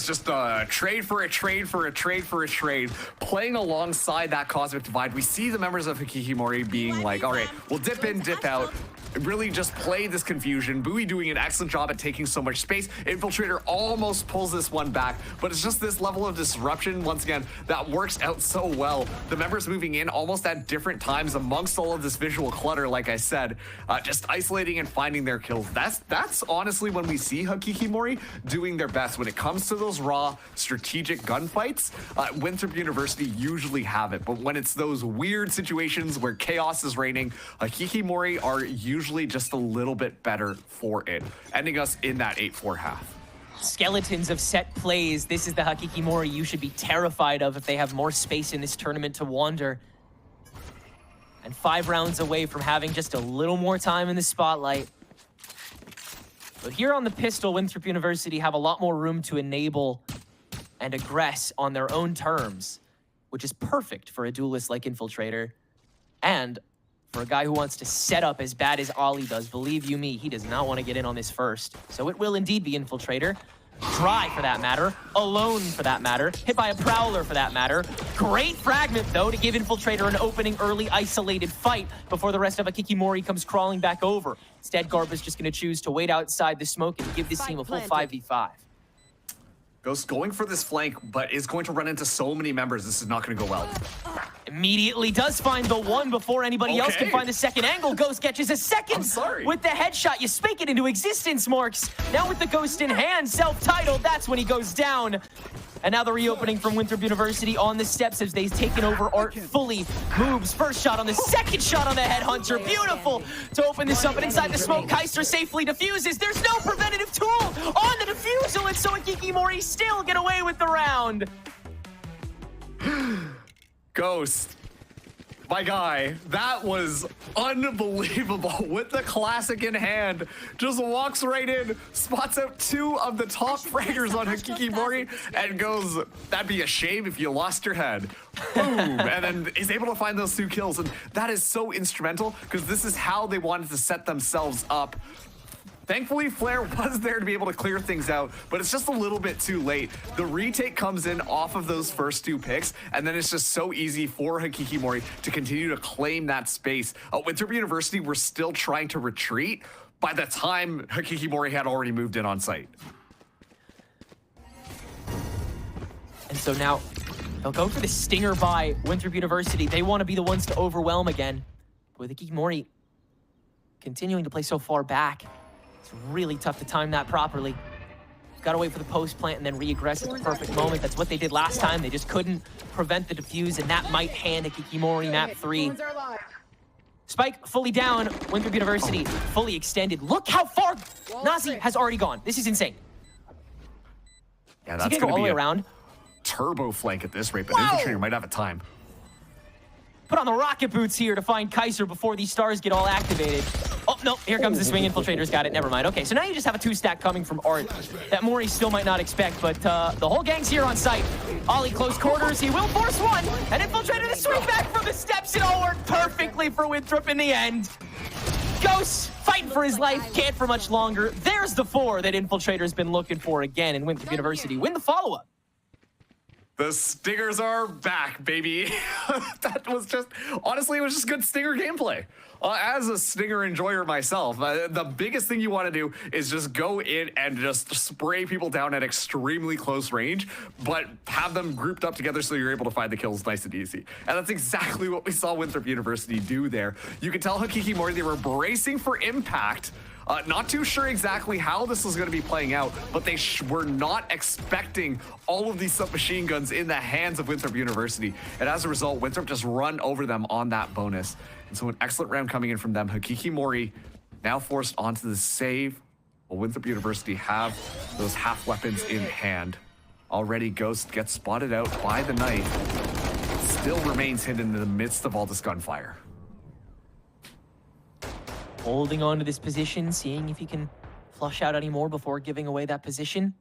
just a trade for a trade for a trade for a trade. Playing alongside that Cosmic Divide, we see the members of Hikikimori being like, all right, we'll dip in, dip out. Really just play this confusion. Bowie doing an excellent job at taking so much space. Infiltrator almost pulls this one back, but it's just this level of disruption, once again, that works out so well. The members moving in almost at different times amongst all of this visual clutter, like I said, just isolating and finding their kills. That's honestly when we see Hikikimori doing their best. When it comes to those raw strategic gunfights, Winthrop University usually have it, but when it's those weird situations where chaos is reigning, Hikikimori are usually just a little bit better for it, ending us in that 8-4 half. Skeletons of set plays. This is the Hikikimori you should be terrified of if they have more space in this tournament to wander. And 5 rounds away from having just a little more time in the spotlight. But here on the pistol, Winthrop University have a lot more room to enable and aggress on their own terms, which is perfect for a duelist like Infiltrator. And for a guy who wants to set up as bad as Ali does, believe you me, he does not want to get in on this first. So it will indeed be Infiltrator. Dry for that matter. Alone for that matter. Hit by a Prowler for that matter. Great fragment, though, to give Infiltrator an opening early isolated fight before the rest of Hikikimori comes crawling back over. Instead, Garpa's just going to choose to wait outside the smoke and give this team a full 5v5. Ghost going for this flank, but is going to run into so many members. This is not going to go well. Immediately does find the one before anybody else can find the second angle. Ghost catches a second with the headshot. You spake it into existence, Marks. Now with the Ghost in hand, self-titled, that's when he goes down. And now the reopening from Winthrop University on the steps as they've taken over artfully. Moves, first shot on the second shot on the Headhunter. Beautiful to open this up, and inside the smoke, Kaiser safely diffuses. There's no preventative tool on the defusal, and so Hikikimori still get away with the round. Ghost, my guy, that was unbelievable. With the classic in hand, just walks right in, spots out 2 of the top fraggers on Hikikimori, and goes, that'd be a shame if you lost your head. Boom, and then is able to find those 2 kills, and that is so instrumental, because this is how they wanted to set themselves up. Thankfully, Flair was there to be able to clear things out, but it's just a little bit too late. The retake comes in off of those first 2 picks, and then it's just so easy for Hikikimori to continue to claim that space. Winthrop University were still trying to retreat by the time Hikikimori had already moved in on site. And so now they'll go for the stinger by Winthrop University. They want to be the ones to overwhelm again. With Hikikimori continuing to play so far back, it's really tough to time that properly. Got to wait for the post plant and then re-aggress at the perfect moment. That's what they did last time. They just couldn't prevent the defuse, and that might hand Hikikimori map 3. Spike fully down. Winthrop University fully extended. Look how far Nazi has already gone. This is insane. Yeah, Is he that's gonna go going all to the be way a around? turbo flank at this rate, but Infiltrator might have a time. Put on the rocket boots here to find Kaiser before these stars get all activated. Oh, no, here comes the swing. Infiltrator's got it. Never mind. Okay, so now you just have a 2-stack coming from Art that MORI still might not expect, but the whole gang's here on site. Ollie close quarters. He will force one. And Infiltrator to swing back from the steps. It all worked perfectly for Winthrop in the end. Ghost fighting for his life. Can't for much longer. There's the 4 that Infiltrator's been looking for again, and Winthrop University win the follow-up. The Stingers are back, baby. That was just, honestly, it was just good Stinger gameplay. As a Stinger enjoyer myself, the biggest thing you want to do is just go in and just spray people down at extremely close range, but have them grouped up together so you're able to find the kills nice and easy. And that's exactly what we saw Winthrop University do there. You can tell Hakiki they were bracing for impact. Not too sure exactly how this was going to be playing out, but they were not expecting all of these submachine guns in the hands of Winthrop University. And as a result, Winthrop just run over them on that bonus. And so an excellent round coming in from them. Hakiki now forced onto the save, while Winthrop University have those half weapons in hand. Already Ghost gets spotted out by the knife. Still remains hidden in the midst of all this gunfire. Holding on to this position, seeing if he can flush out any more before giving away that position.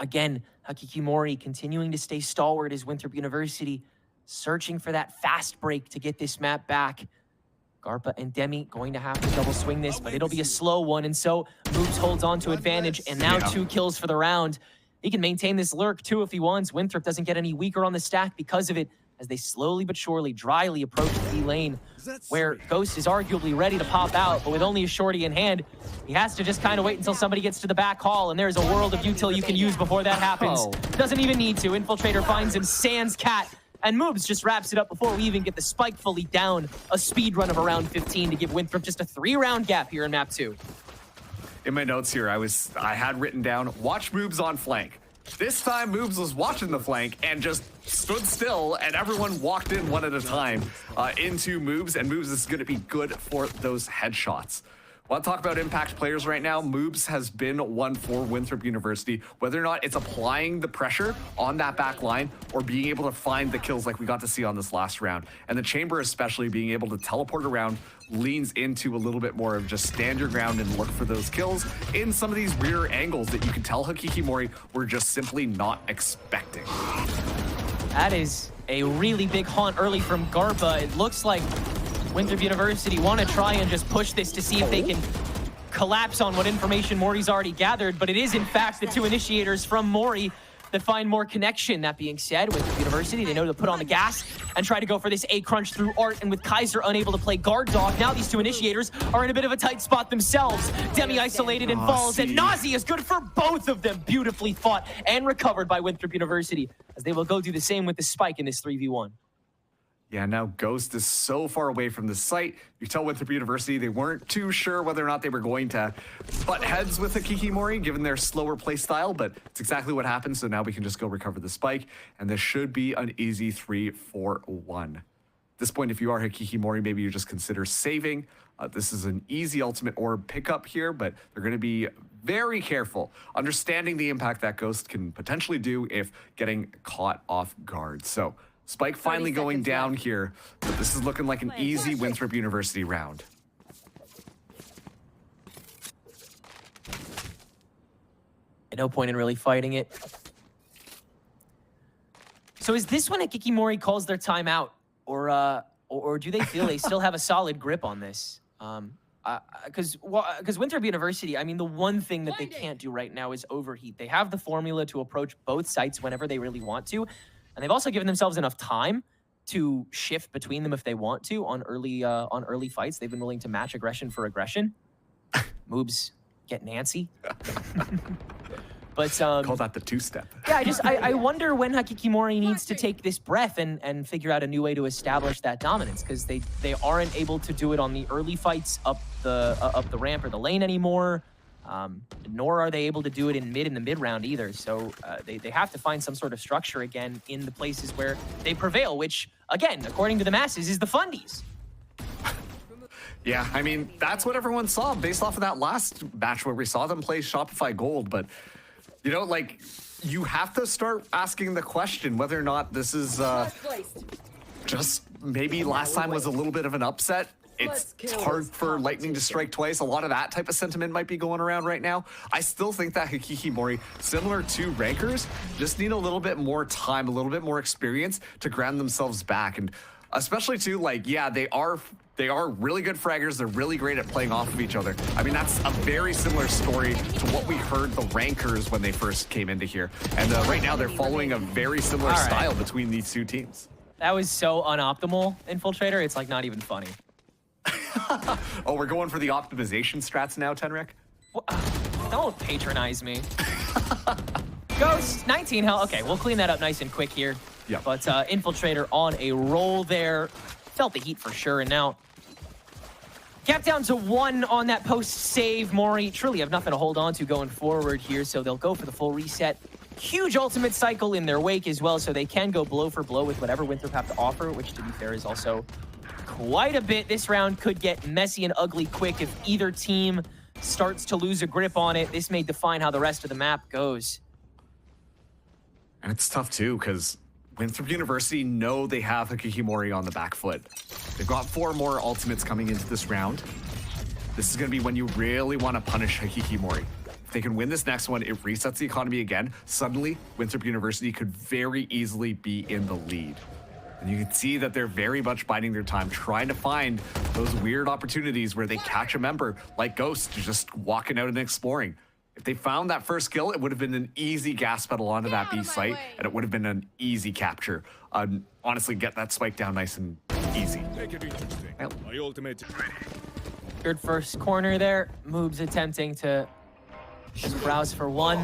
Again, Hakiki continuing to stay stalwart as Winthrop University searching for that fast break to get this map back. Garpa and Demi going to have to double swing this, but it'll be a slow one, and so Moves holds on to advantage, and now 2 kills for the round. He can maintain this lurk too if he wants. Winthrop doesn't get any weaker on the stack because of it, as they slowly but surely, dryly approach the B lane, where Ghost is arguably ready to pop out, but with only a shorty in hand, he has to just kind of wait until somebody gets to the back hall, and there's a world of util you can use before that happens. Doesn't even need to. Infiltrator finds him, sans cat, and Moves just wraps it up before we even get the spike fully down. A speed run of around 15 to give Winthrop just a 3-round gap here in map 2. In my notes here, I had written down, watch Moves on flank. This time, Moves was watching the flank and just stood still, and everyone walked in one at a time into Moves, and Moves is going to be good for those headshots. Want to talk about impact players right now? Moves has been one for Winthrop University, whether or not it's applying the pressure on that back line or being able to find the kills like we got to see on this last round. And the Chamber especially being able to teleport around leans into a little bit more of just stand your ground and look for those kills in some of these rear angles that you can tell Hakiki were just simply not expecting. That is a really big haunt early from Garpa. It looks like Winthrop University want to try and just push this to see if they can collapse on what information MORI's already gathered, but it is in fact the 2 initiators from MORI that find more connection. That being said, Winthrop University, they know to put on the gas and try to go for this A crunch through Art, and with Kaiser unable to play guard dog, now these 2 initiators are in a bit of a tight spot themselves. Demi isolated and falls, and Nazi is good for both of them. Beautifully fought and recovered by Winthrop University, as they will go do the same with the spike in this 3v1. Yeah, now Ghost is so far away from the site. You tell Winthrop University they weren't too sure whether or not they were going to butt heads with Hakiki given their slower play style, but it's exactly what happened, so now we can just go recover the spike, and this should be an easy 3-4-1. At this point, if you are Hakiki maybe you just consider saving. This is an easy ultimate orb pickup here, but they're going to be very careful, understanding the impact that Ghost can potentially do if getting caught off guard. So Spike finally going down here, but this is looking like an easy Winthrop University round. No point in really fighting it. So is this when Hakiki calls their timeout, or do they feel they still have a solid grip on this? Because Winthrop University, I mean, the one thing that they can't do right now is overheat. They have the formula to approach both sites whenever they really want to. And they've also given themselves enough time to shift between them if they want to on early fights. They've been willing to match aggression for aggression. Moves get Nancy. But call that the 2-step. Yeah, I wonder when Hakiki needs to take this breath and figure out a new way to establish that dominance, because they aren't able to do it on the early fights up the ramp or the lane anymore. Nor are they able to do it in the mid round either. So they have to find some sort of structure again in the places where they prevail, which, again, according to the masses, is the fundies. Yeah, I mean, that's what everyone saw based off of that last match where we saw them play Shopify Gold. But, you know, like, you have to start asking the question whether or not this is just maybe last time was a little bit of an upset. It's hard for lightning to strike twice. A lot of that type of sentiment might be going around right now. I still think that Hikiki similar to Rankers, just need a little bit more time, a little bit more experience to ground themselves back. And especially too, like, yeah, they are really good fraggers. They're really great at playing off of each other. I mean, that's a very similar story to what we heard the Rankers when they first came into here. And right now they're following a very similar style between these two teams. That was so unoptimal, Infiltrator. It's like not even funny. Oh, we're going for the optimization strats now, Tenrek? Don't patronize me. Ghost, 19 health. Okay, we'll clean that up nice and quick here. Yeah. But Infiltrator on a roll there. Felt the heat for sure, and now cap down to 1 on that post save. MORI truly have nothing to hold on to going forward here, so they'll go for the full reset. Huge ultimate cycle in their wake as well, so they can go blow for blow with whatever Winthrop have to offer, which to be fair is also quite a bit. This round could get messy and ugly quick if either team starts to lose a grip on it. This may define how the rest of the map goes. And it's tough too, because Winthrop University know they have Hikiki on the back foot. They've got 4 more ultimates coming into this round. This is going to be when you really want to punish Hikiki. If they can win this next one, it resets the economy again. Suddenly, Winthrop University could very easily be in the lead. And you can see that they're very much biding their time, trying to find those weird opportunities where they catch a member like Ghost just walking out and exploring. If they found that first kill, it would have been an easy gas pedal onto that B site, and it would have been an easy capture. Honestly, get that spike down nice and easy. My ultimate is ready. Good first corner there. Moobs attempting to just browse for 1.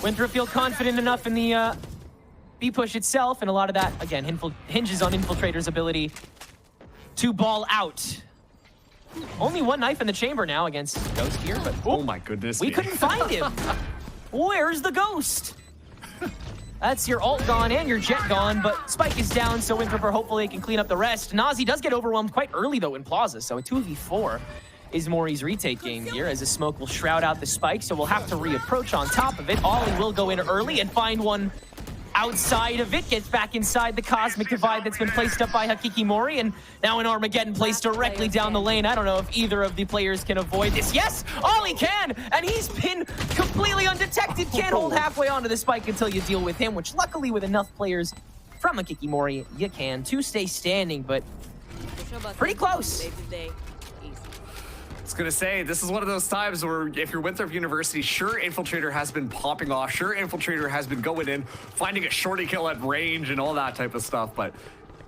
Winthrop feel confident enough in the B push itself, and a lot of that, again, hinges on Infiltrator's ability to ball out. Only 1 knife in the chamber now against Ghost here, but oh my goodness, we couldn't find him. Where's the Ghost? That's your ult gone and your jet gone, but Spike is down, so Winthrop are hopefully can clean up the rest. Nazi does get overwhelmed quite early, though, in Plaza, so a 2v4 is MORI's retake game here, as a smoke will shroud out the Spike, so we'll have to reapproach on top of it. Ollie will go in early and find one outside of it, gets back inside the Cosmic Divide that's been placed up by Hikiki, and now an Armageddon placed directly down the lane. I don't know if either of the players can avoid this. Yes, Ollie can, and he's been completely undetected. Can't hold halfway onto the Spike until you deal with him, which luckily with enough players from Hikiki, you can to stay standing, but pretty close. I was gonna say, this is one of those times where if you're Winthrop University, sure, Infiltrator has been popping off, sure, Infiltrator has been going in, finding a shorty kill at range and all that type of stuff, but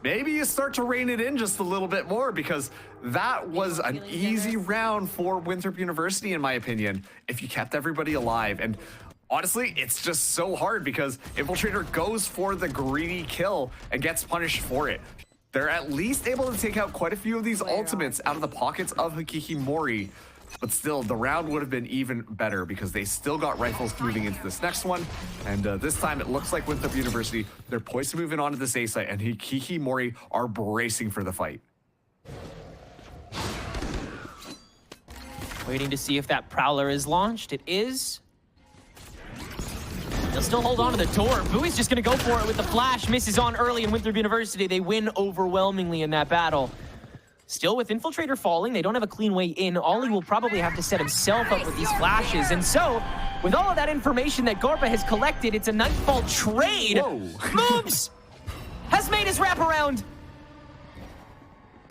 maybe you start to rein it in just a little bit more, because that was an easy round for Winthrop University, in my opinion, if you kept everybody alive. And honestly, it's just so hard because Infiltrator goes for the greedy kill and gets punished for it. They're at least able to take out quite a few of these ultimates out of the pockets of Hikiki, but still, the round would have been even better because they still got rifles moving into this next one. And this time, it looks like Winthrop University, they're poised to move in onto this A site, and Hikiki are bracing for the fight. Waiting to see if that Prowler is launched. It is. They'll still hold on to the door. Bowie's just going to go for it with the flash. Misses on early, and Winthrop University, they win overwhelmingly in that battle. Still with Infiltrator falling, they don't have a clean way in. Ollie will probably have to set himself up with these flashes. And so, with all of that information that Gorpa has collected, it's a Nightfall trade. Moobs has made his wraparound.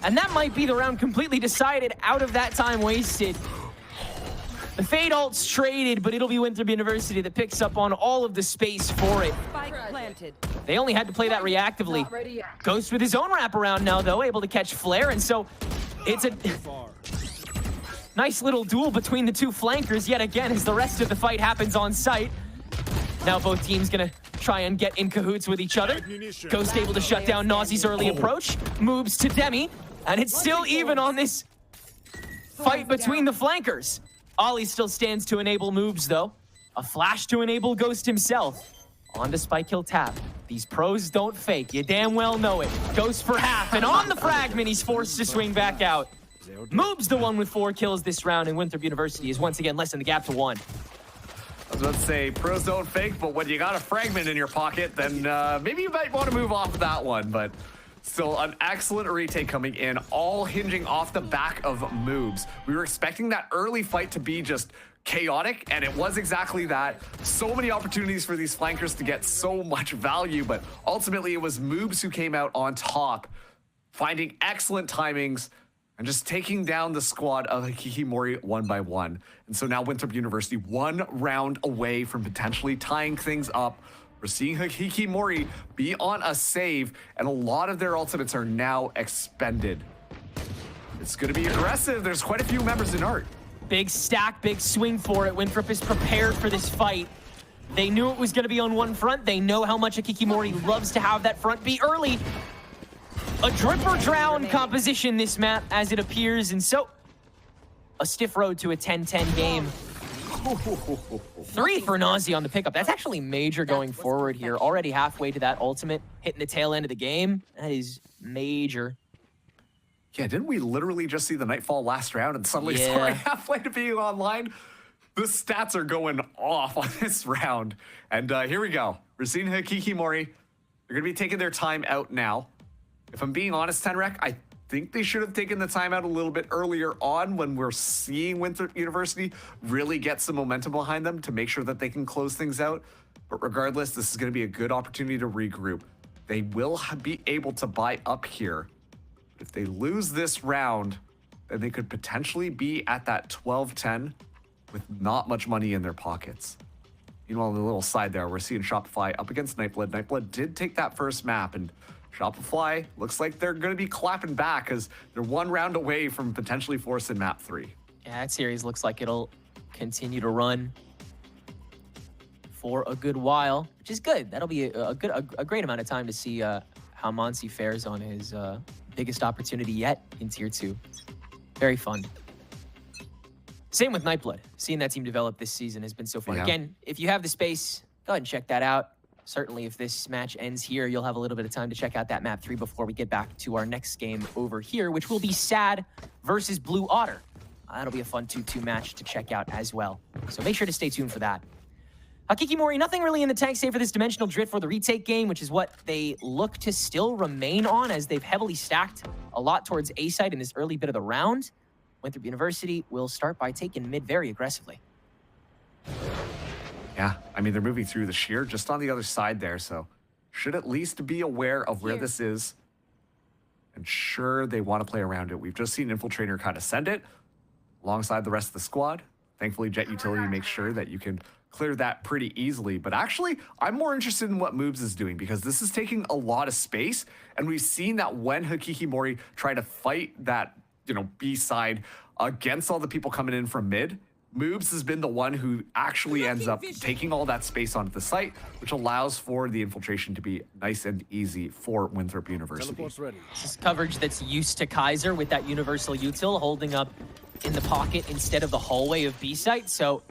And that might be the round completely decided out of that time wasted. The Fade ult's traded, but it'll be Winthrop University that picks up on all of the space for it. They only had to play that reactively. Ghost with his own wraparound now, though, able to catch Flare, and so it's a nice little duel between the two flankers yet again as the rest of the fight happens on site. Now both teams gonna try and get in cahoots with each other. Ghost able to shut down Nazi's early approach, moves to Demi, and it's still even on this fight between the flankers. Ollie still stands to enable moves, though. A flash to enable Ghost himself. On to Spike Hill tap. These pros don't fake. You damn well know it. Ghost for half, and on the fragment, he's forced to swing back out. Moob's the one with 4 kills this round, and Winthrop University is once again less in the gap to 1. I was about to say, pros don't fake, but when you got a fragment in your pocket, then maybe you might want to move off of that one. But still, an excellent retake coming in, all hinging off the back of moves. We were expecting that early fight to be just chaotic, and it was exactly that. So many opportunities for these flankers to get so much value, but ultimately it was Moobs who came out on top, finding excellent timings and just taking down the squad of Hikikomori one by one. And so now Winthrop University 1 round away from potentially tying things up. We're seeing Hikikomori be on a save, and a lot of their ultimates are now expended. It's going to be aggressive. There's quite a few members in Art. Big stack, big swing for it. Winthrop is prepared for this fight. They knew it was going to be on one front. They know how much Hikikomori loves to have that front be early. A drip or drown composition this map as it appears, and so a stiff road to a 10-10 game. 3 for Nazi on the pickup. That's actually major going forward here. Already halfway to that ultimate, hitting the tail end of the game. That is major. Yeah, didn't we literally just see the Nightfall last round and suddenly sorry, halfway to being online? The stats are going off on this round. And here we go. We're seeing Hikikomori. They're going to be taking their time out now. If I'm being honest, Tenrek, I think they should have taken the time out a little bit earlier on when we're seeing Winthrop University really get some momentum behind them to make sure that they can close things out. But regardless, this is going to be a good opportunity to regroup. They will be able to buy up here. If they lose this round, then they could potentially be at that 12-10 with not much money in their pockets. Meanwhile, on the little side there, we're seeing Shopify up against Nightblood. Nightblood did take that first map, and Shopify looks like they're going to be clapping back because they're 1 round away from potentially forcing map 3. Yeah, that series looks like it'll continue to run for a good while, which is good. That'll be a great amount of time to see how Monsi fares on his biggest opportunity yet in Tier 2. Very fun. Same with Nightblood. Seeing that team develop this season has been so fun. Yeah. Again, if you have the space, go ahead and check that out. Certainly, if this match ends here, you'll have a little bit of time to check out that map 3 before we get back to our next game over here, which will be SAD versus Blue Otter. That'll be a fun 2-2 match to check out as well. So make sure to stay tuned for that. Hikikomori, nothing really in the tank save for this dimensional drift for the retake game, which is what they look to still remain on as they've heavily stacked a lot towards A side in this early bit of the round. Winthrop University will start by taking mid very aggressively. Yeah, I mean, they're moving through the sheer just on the other side there, so should at least be aware of where this is. And sure, they want to play around it. We've just seen Infiltrator kind of send it alongside the rest of the squad. Thankfully, Jet Utility makes sure that you can clear that pretty easily. But actually, I'm more interested in what Moobs is doing because this is taking a lot of space. And we've seen that when Hikikomori try to fight that, B side against all the people coming in from mid, Moobs has been the one who actually ends up taking all that space onto the site, which allows for the infiltration to be nice and easy for Winthrop University. Teleport's ready. This is coverage that's used to Kaiser with that universal util holding up in the pocket instead of the hallway of B site. So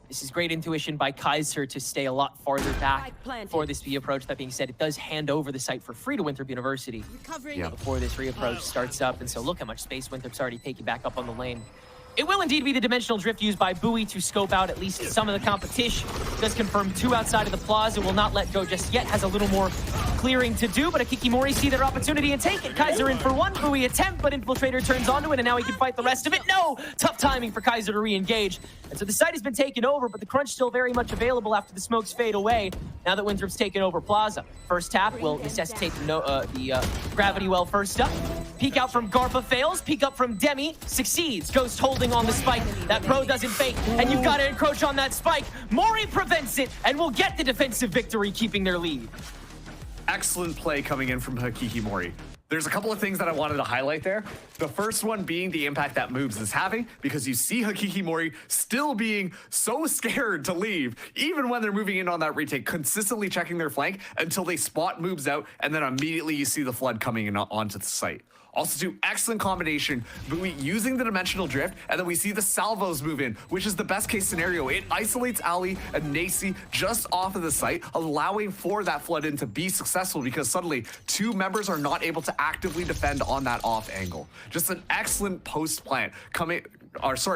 this is great intuition by Kaiser to stay a lot farther back for this B approach. That being said, it does hand over the site for free to Winthrop University before this reapproach starts up. And so look how much space Winthrop's already taking back up on the lane. It will indeed be the dimensional drift used by Bowie to scope out at least some of the competition. Does confirm 2 outside of the plaza, will not let go just yet, has a little more clearing to do, but Hikikomori see their opportunity and take it. Kaiser in for 1, Bowie attempt, but Infiltrator turns onto it, and now he can fight the rest of it. No! Tough timing for Kaiser to re-engage. And so the site has been taken over, but the crunch still very much available after the smokes fade away, now that Winthrop's taken over Plaza. First tap will necessitate the gravity well first up. Peek out from Garpa fails, peek up from Demi, succeeds. Ghost holding on the spike, that pro doesn't fake, and you've got to encroach on that spike. Mori prevents it, and will get the defensive victory, keeping their lead. Excellent play coming in from Hikikomori. There's a couple of things that I wanted to highlight there. The first one being the impact that Moobs is having, because you see Hikikomori still being so scared to leave, even when they're moving in on that retake, consistently checking their flank until they spot Moobs out, and then immediately you see the flood coming in onto the site. Also do excellent combination, Bowie using the dimensional drift, and then we see the salvos move in, which is the best case scenario. It isolates Ali and Nacy just off of the site, allowing for that flood in to be successful because suddenly 2 members are not able to actively defend on that off angle. Just an excellent post plant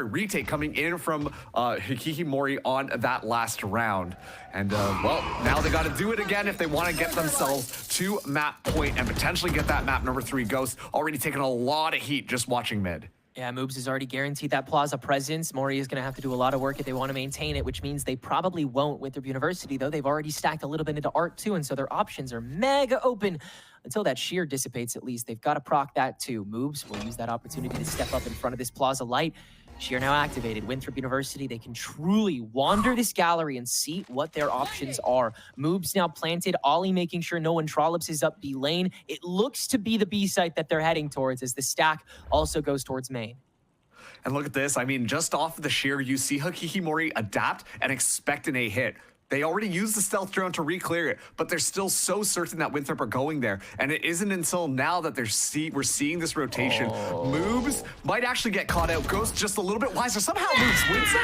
retake coming in from Hikikomori on that last round. And well, now they got to do it again if they want to get themselves to map point and potentially get that map number 3. Ghost already taking a lot of heat just watching mid. Yeah, Moobs has already guaranteed that Plaza presence. MORI is going to have to do a lot of work if they want to maintain it, which means they probably won't Winthrop University, though. They've already stacked a little bit into Art, too, and so their options are mega open. Until that shear dissipates, at least, they've got to proc that, too. Moobs will use that opportunity to step up in front of this Plaza light. Shear now activated. Winthrop University, they can truly wander this gallery and see what their options are. Moobs now planted. Ollie making sure no one trollops his up B lane. It looks to be the B site that they're heading towards as the stack also goes towards main. And look at this. I mean, just off of the shear, you see Hikikomori adapt and expect an A hit. They already used the stealth drone to re-clear it, but they're still so certain that Winthrop are going there. And it isn't until now that we're seeing this rotation. Moobs might actually get caught out. Ghost just a little bit wiser. Somehow Moobs wins it.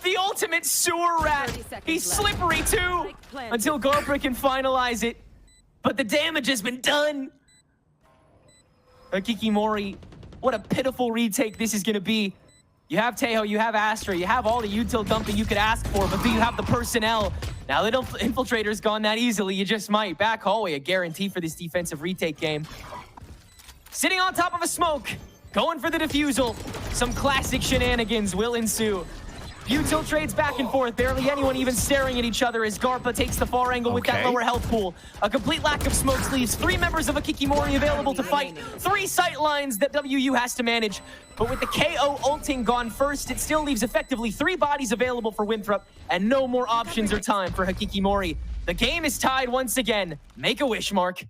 The ultimate sewer rat. He's slippery too until Garper can finalize it. But the damage has been done. Hikikomori, what a pitiful retake this is going to be. You have Tejo, you have Astra, you have all the util dumping you could ask for, but do you have the personnel? Now that Infiltrator's gone that easily, you just might. Back hallway, a guarantee for this defensive retake game. Sitting on top of a smoke, going for the defusal. Some classic shenanigans will ensue. Util trades back and forth, barely anyone even staring at each other as Garpa takes the far angle with that lower health pool. A complete lack of smoke sleeves, 3 members of Hikikomori available to fight, 3 sight lines that WU has to manage. But with the KO ulting gone first, it still leaves effectively 3 bodies available for Winthrop and no more options or time for Hikikomori. The game is tied once again. Make a wish, Mark.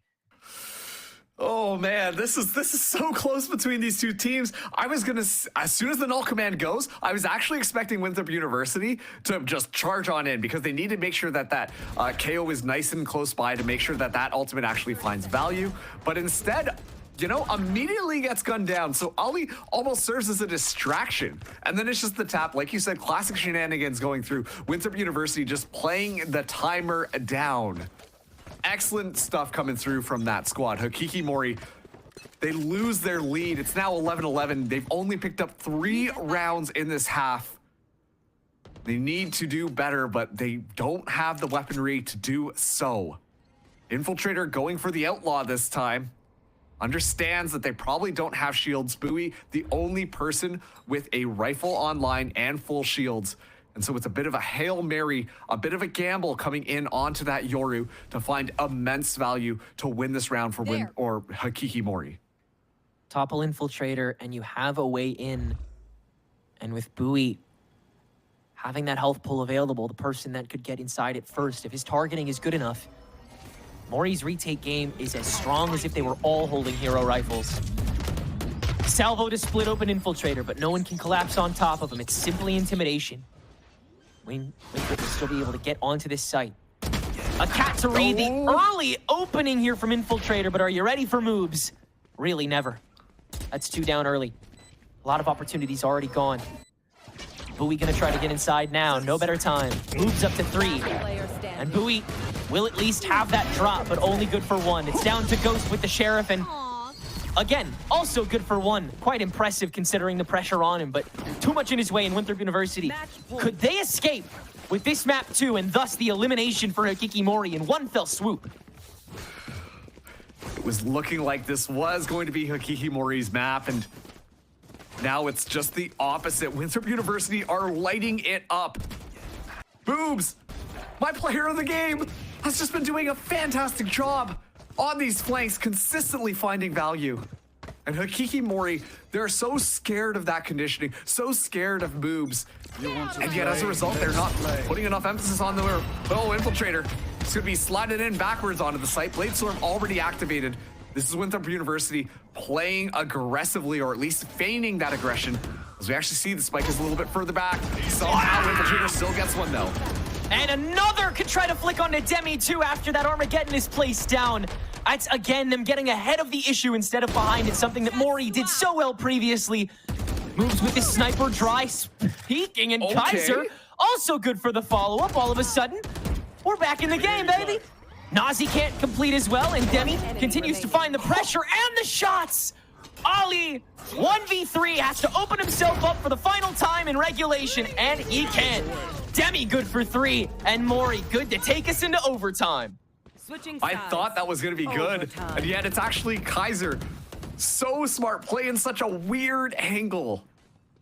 Oh man, this is so close between these 2 teams. I was gonna, as soon as the null command goes, I was actually expecting Winthrop University to just charge on in because they need to make sure that KO is nice and close by to make sure that ultimate actually finds value. But instead, you know, immediately gets gunned down. So Ali almost serves as a distraction. And then it's just the tap, like you said, classic shenanigans going through. Winthrop University just playing the timer down. Excellent stuff coming through from that squad. Hikikomori, they lose their lead. It's now 11-11. They've only picked up 3 rounds in this half. They need to do better, but they don't have the weaponry to do so. Infiltrator going for the outlaw this time. Understands that they probably don't have shields. Bowie, the only person with a rifle online and full shields. And so it's a bit of a Hail Mary, a bit of a gamble coming in onto that Yoru to find immense value to win this round for Hikikomori. Topple Infiltrator, and you have a way in. And with Bowie having that health pool available, the person that could get inside it first, if his targeting is good enough, MORI's retake game is as strong as if they were all holding hero rifles. Salvo to split open Infiltrator, but no one can collapse on top of him. It's simply intimidation. Winthrop will still be able to get onto this site. A cat to read the early opening here from Infiltrator, but are you ready for moves? Really, never. That's 2 down early. A lot of opportunities already gone. Bowie gonna try to get inside now. No better time. Moves up to 3. And Bowie will at least have that drop, but only good for 1. It's down to Ghost with the Sheriff, and again, also good for 1. Quite impressive considering the pressure on him, but too much in his way in Winthrop University. Could they escape with this map too, and thus the elimination for Hikikomori in one fell swoop? It was looking like this was going to be Hikikomori's map, and now it's just the opposite. Winthrop University are lighting it up. Boobs, my player of the game, has just been doing a fantastic job on these flanks, consistently finding value. And Hikikomori, they're so scared of that conditioning, so scared of moves. And yet as a result, they're not putting enough emphasis on their Infiltrator. It's gonna be slided in backwards onto the site. Bladestorm already activated. This is Winthrop University playing aggressively, or at least feigning that aggression. As we actually see the spike is a little bit further back. Somehow Infiltrator still gets one though. And another could try to flick onto Demi too after that Armageddon is placed down. That's, again, them getting ahead of the issue instead of behind it, something that MORI did so well previously. Moves with his sniper, dry peeking, and Kaiser, also good for the follow-up. All of a sudden, we're back in the game, baby. Nazi can't complete as well, and Demi continues to find the pressure and the shots. Ali, 1v3, has to open himself up for the final time in regulation, and he can. Demi good for 3, and MORI good to take us into overtime. I thought that was going to be good, and yet it's actually Kaiser. So smart, playing such a weird angle.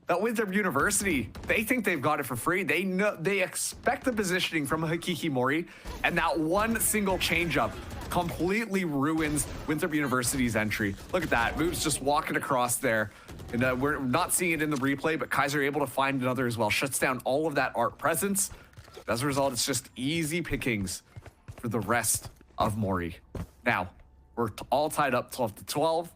That Winthrop University, they think they've got it for free. They know, they expect the positioning from Hakiki MORI, and that one single changeup completely ruins Winthrop University's entry. Look at that, Moves just walking across there. And we're not seeing it in the replay, but Kaiser able to find another as well. Shuts down all of that art presence. As a result, it's just easy pickings for the rest of MORI. Now, we're all tied up 12-12.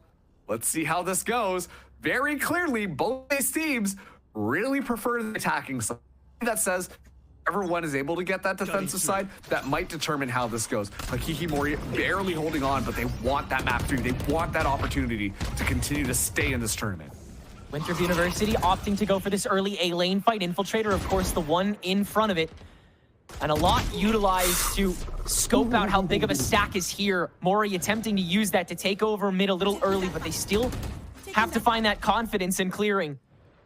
Let's see how this goes. Very clearly, both these teams really prefer the attacking side. That says everyone is able to get that defensive side. That might determine how this goes. Hakiki MORI barely holding on, but they want that map 3. They want that opportunity to continue to stay in this tournament. Winthrop University opting to go for this early A lane fight. Infiltrator, of course, the one in front of it. And a lot utilized to scope out how big of a stack is here. MORI attempting to use that to take over mid a little early, but they still have to find that confidence in clearing.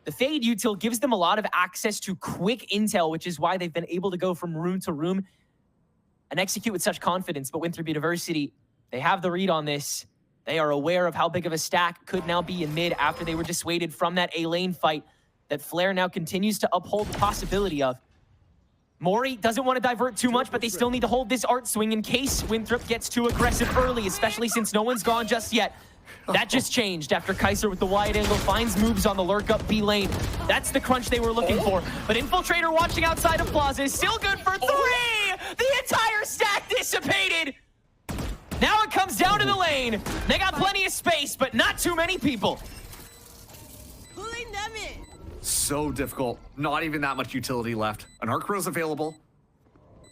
The Fade util gives them a lot of access to quick intel, which is why they've been able to go from room to room and execute with such confidence. But Winthrop University, they have the read on this. They are aware of how big of a stack could now be in mid after they were dissuaded from that A lane fight that Flair now continues to uphold the possibility of. MORI doesn't want to divert too much, but they still need to hold this art swing in case Winthrop gets too aggressive early, especially since no one's gone just yet. That just changed after Kaiser with the wide angle finds Moves on the lurk up B lane. That's the crunch they were looking for. But Infiltrator watching outside of Plaza is still good for 3! The entire stack dissipated! Now it comes down to the lane. They got plenty of space, but not too many people. Pulling them in. So difficult. Not even that much utility left. An Arc Rose available.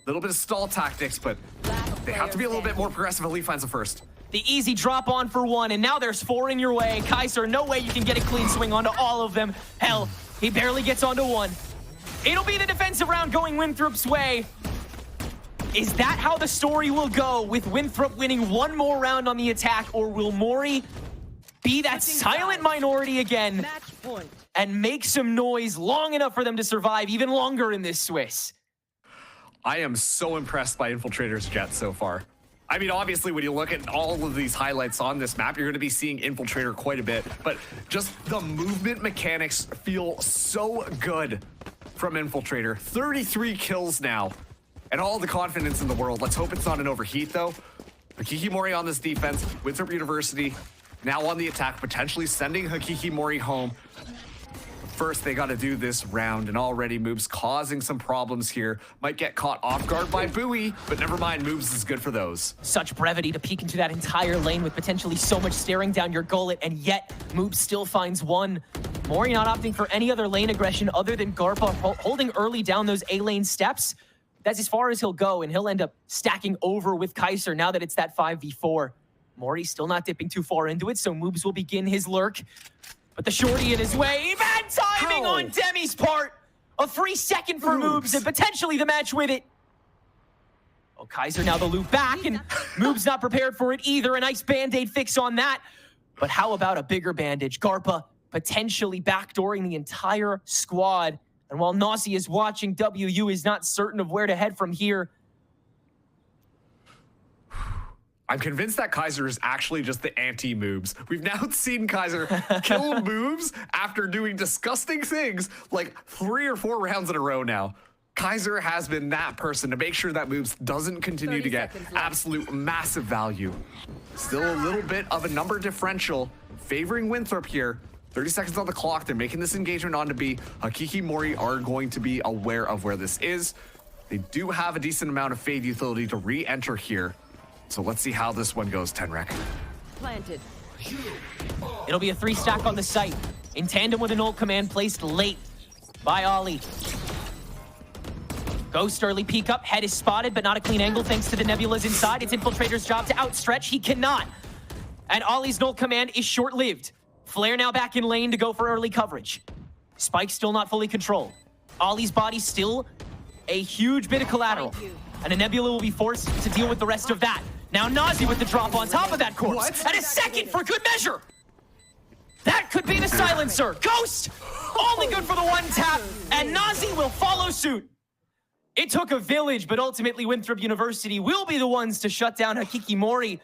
Little bit of stall tactics, but they have to be a little bit more progressive. Ali finds the first. The easy drop on for 1, and now there's 4 in your way. Kaiser, no way you can get a clean swing onto all of them. Hell, he barely gets onto 1. It'll be the defensive round going Winthrop's way. Is that how the story will go, with Winthrop winning 1 more round on the attack, or will MORI be that silent minority again Match point. and make some noise long enough for them to survive even longer in this Swiss? I am so impressed by Infiltrator's Jet so far. I mean, obviously, when you look at all of these highlights on this map, you're going to be seeing Infiltrator quite a bit, but just the movement mechanics feel so good from Infiltrator. 33 kills now, and all the confidence in the world. Let's hope it's not an overheat, though. Hakiki MORI on this defense, Winthrop University now on the attack, potentially sending Hakiki MORI home. First, they got to do this round, and already Moves causing some problems here. Might get caught off guard by Bowie, but never mind, Moves is good for those. Such brevity to peek into that entire lane with potentially so much staring down your gullet, and yet Moves still finds 1. MORI not opting for any other lane aggression other than Garpa holding early down those A lane steps. That's as far as he'll go, and he'll end up stacking over with Kaiser now that it's that 5v4. MORI still not dipping too far into it, so Moves will begin his lurk. But the shorty in his way, bad timing on Demi's part. A free second for Moves and potentially the match with it. Oh, Kaiser now the loop back, and Moves not prepared for it either. A nice band-aid fix on that. But how about a bigger bandage? Garpa potentially backdooring the entire squad. And while Nazi is watching, WU is not certain of where to head from here. I'm convinced that Kaiser is actually just the anti-Moves. We've now seen Kaiser kill Moves after doing disgusting things like 3 or 4 rounds in a row now. Kaiser has been that person to make sure that Moves doesn't continue to get absolute massive value. Still a little bit of a number differential favoring Winthrop here. 30 seconds on the clock. They're making this engagement on to B. Hakiki MORI are going to be aware of where this is. They do have a decent amount of Fade utility to re-enter here. So let's see how this one goes, Tenrek. Planted. It'll be a 3 stack on the site, in tandem with an ult command placed late by Ali. Ghost early peek up, head is spotted, but not a clean angle thanks to the Nebulas inside. It's Infiltrator's job to outstretch. He cannot. And Ollie's null command is short-lived. Flare now back in lane to go for early coverage. Spike still not fully controlled. Ollie's body still a huge bit of collateral. And a Nebula will be forced to deal with the rest of that. Now Nazi with the drop on top of that corpse. And a second for good measure. That could be the silencer. Ghost! Only good for the one tap. And Nazi will follow suit. It took a village, but ultimately Winthrop University will be the ones to shut down Hakiki Mori,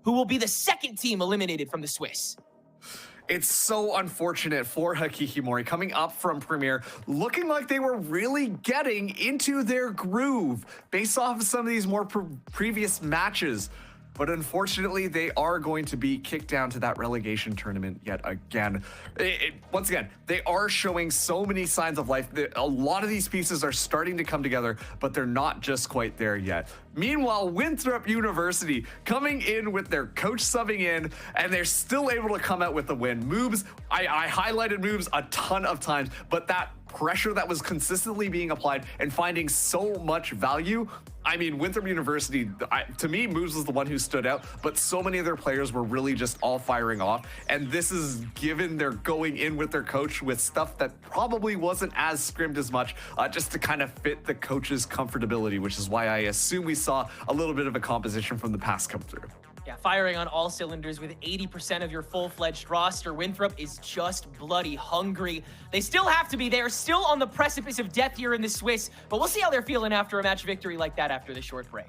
who will be the second team eliminated from the Swiss. It's so unfortunate for Hakiki Mori coming up from Premier, looking like they were really getting into their groove based off of some of these more previous matches. But unfortunately, they are going to be kicked down to that relegation tournament yet again. Once again, they are showing so many signs of life. A lot of these pieces are starting to come together, but they're not just quite there yet. Meanwhile, Winthrop University coming in with their coach subbing in, and they're still able to come out with the win. Moves, I highlighted moves a ton of times, but that pressure that was consistently being applied and finding so much value. I mean, Winthrop University, to me, Moves was the one who stood out, but so many of their players were really just all firing off. And this is given they're going in with their coach with stuff that probably wasn't as scrimmed as much, just to kind of fit the coach's comfortability, which is why I assume we saw a little bit of a composition from the past come through. Yeah, firing on all cylinders with 80% of your full-fledged roster. Winthrop is just bloody hungry. They still have to be. They are still on the precipice of death here in the Swiss, but we'll see how they're feeling after a match victory like that after this short break.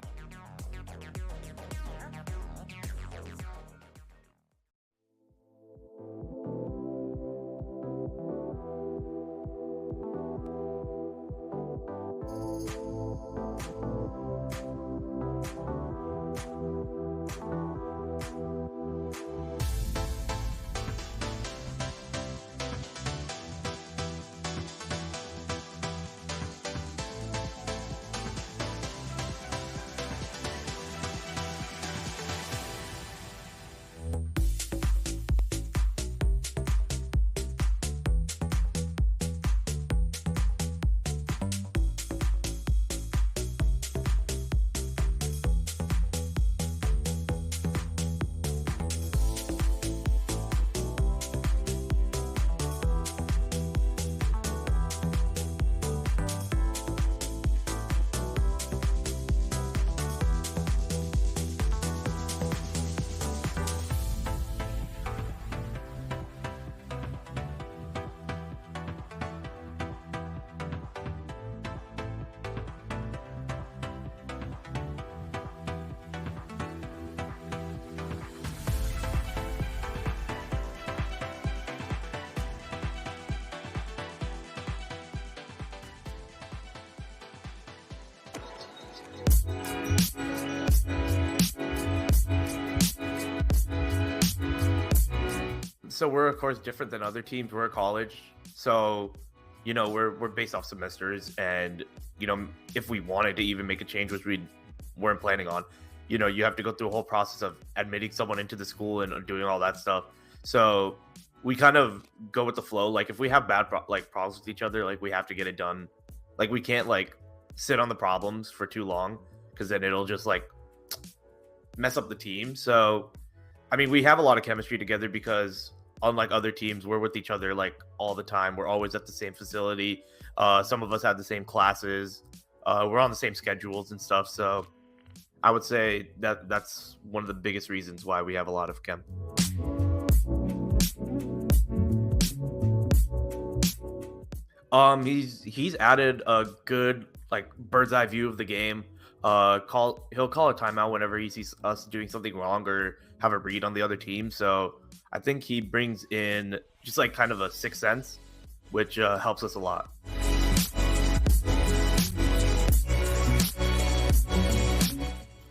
So we're of course different than other teams. We're a college, so you know we're based off semesters, and you know if we wanted to even make a change, which we weren't planning on, you know you have to go through a whole process of admitting someone into the school and doing all that stuff. So we kind of go with the flow. Like if we have bad problems with each other, like we have to get it done. Like we can't like sit on the problems for too long, because then it'll just like mess up the team. So I mean, we have a lot of chemistry together because unlike other teams, we're with each other like all the time. We're always at the same facility. Some of us have the same classes. We're on the same schedules and stuff. So I would say that that's one of the biggest reasons why we have a lot of chem. He's added a good like bird's eye view of the game. He'll call a timeout whenever he sees us doing something wrong or have a read on the other team. So I think he brings in just like kind of a sixth sense, which helps us a lot.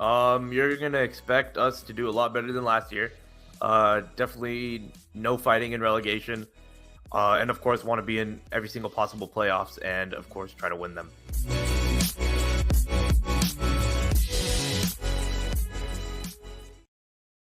You're gonna expect us to do a lot better than last year. Definitely no fighting in relegation, and of course want to be in every single possible playoffs, and of course try to win them.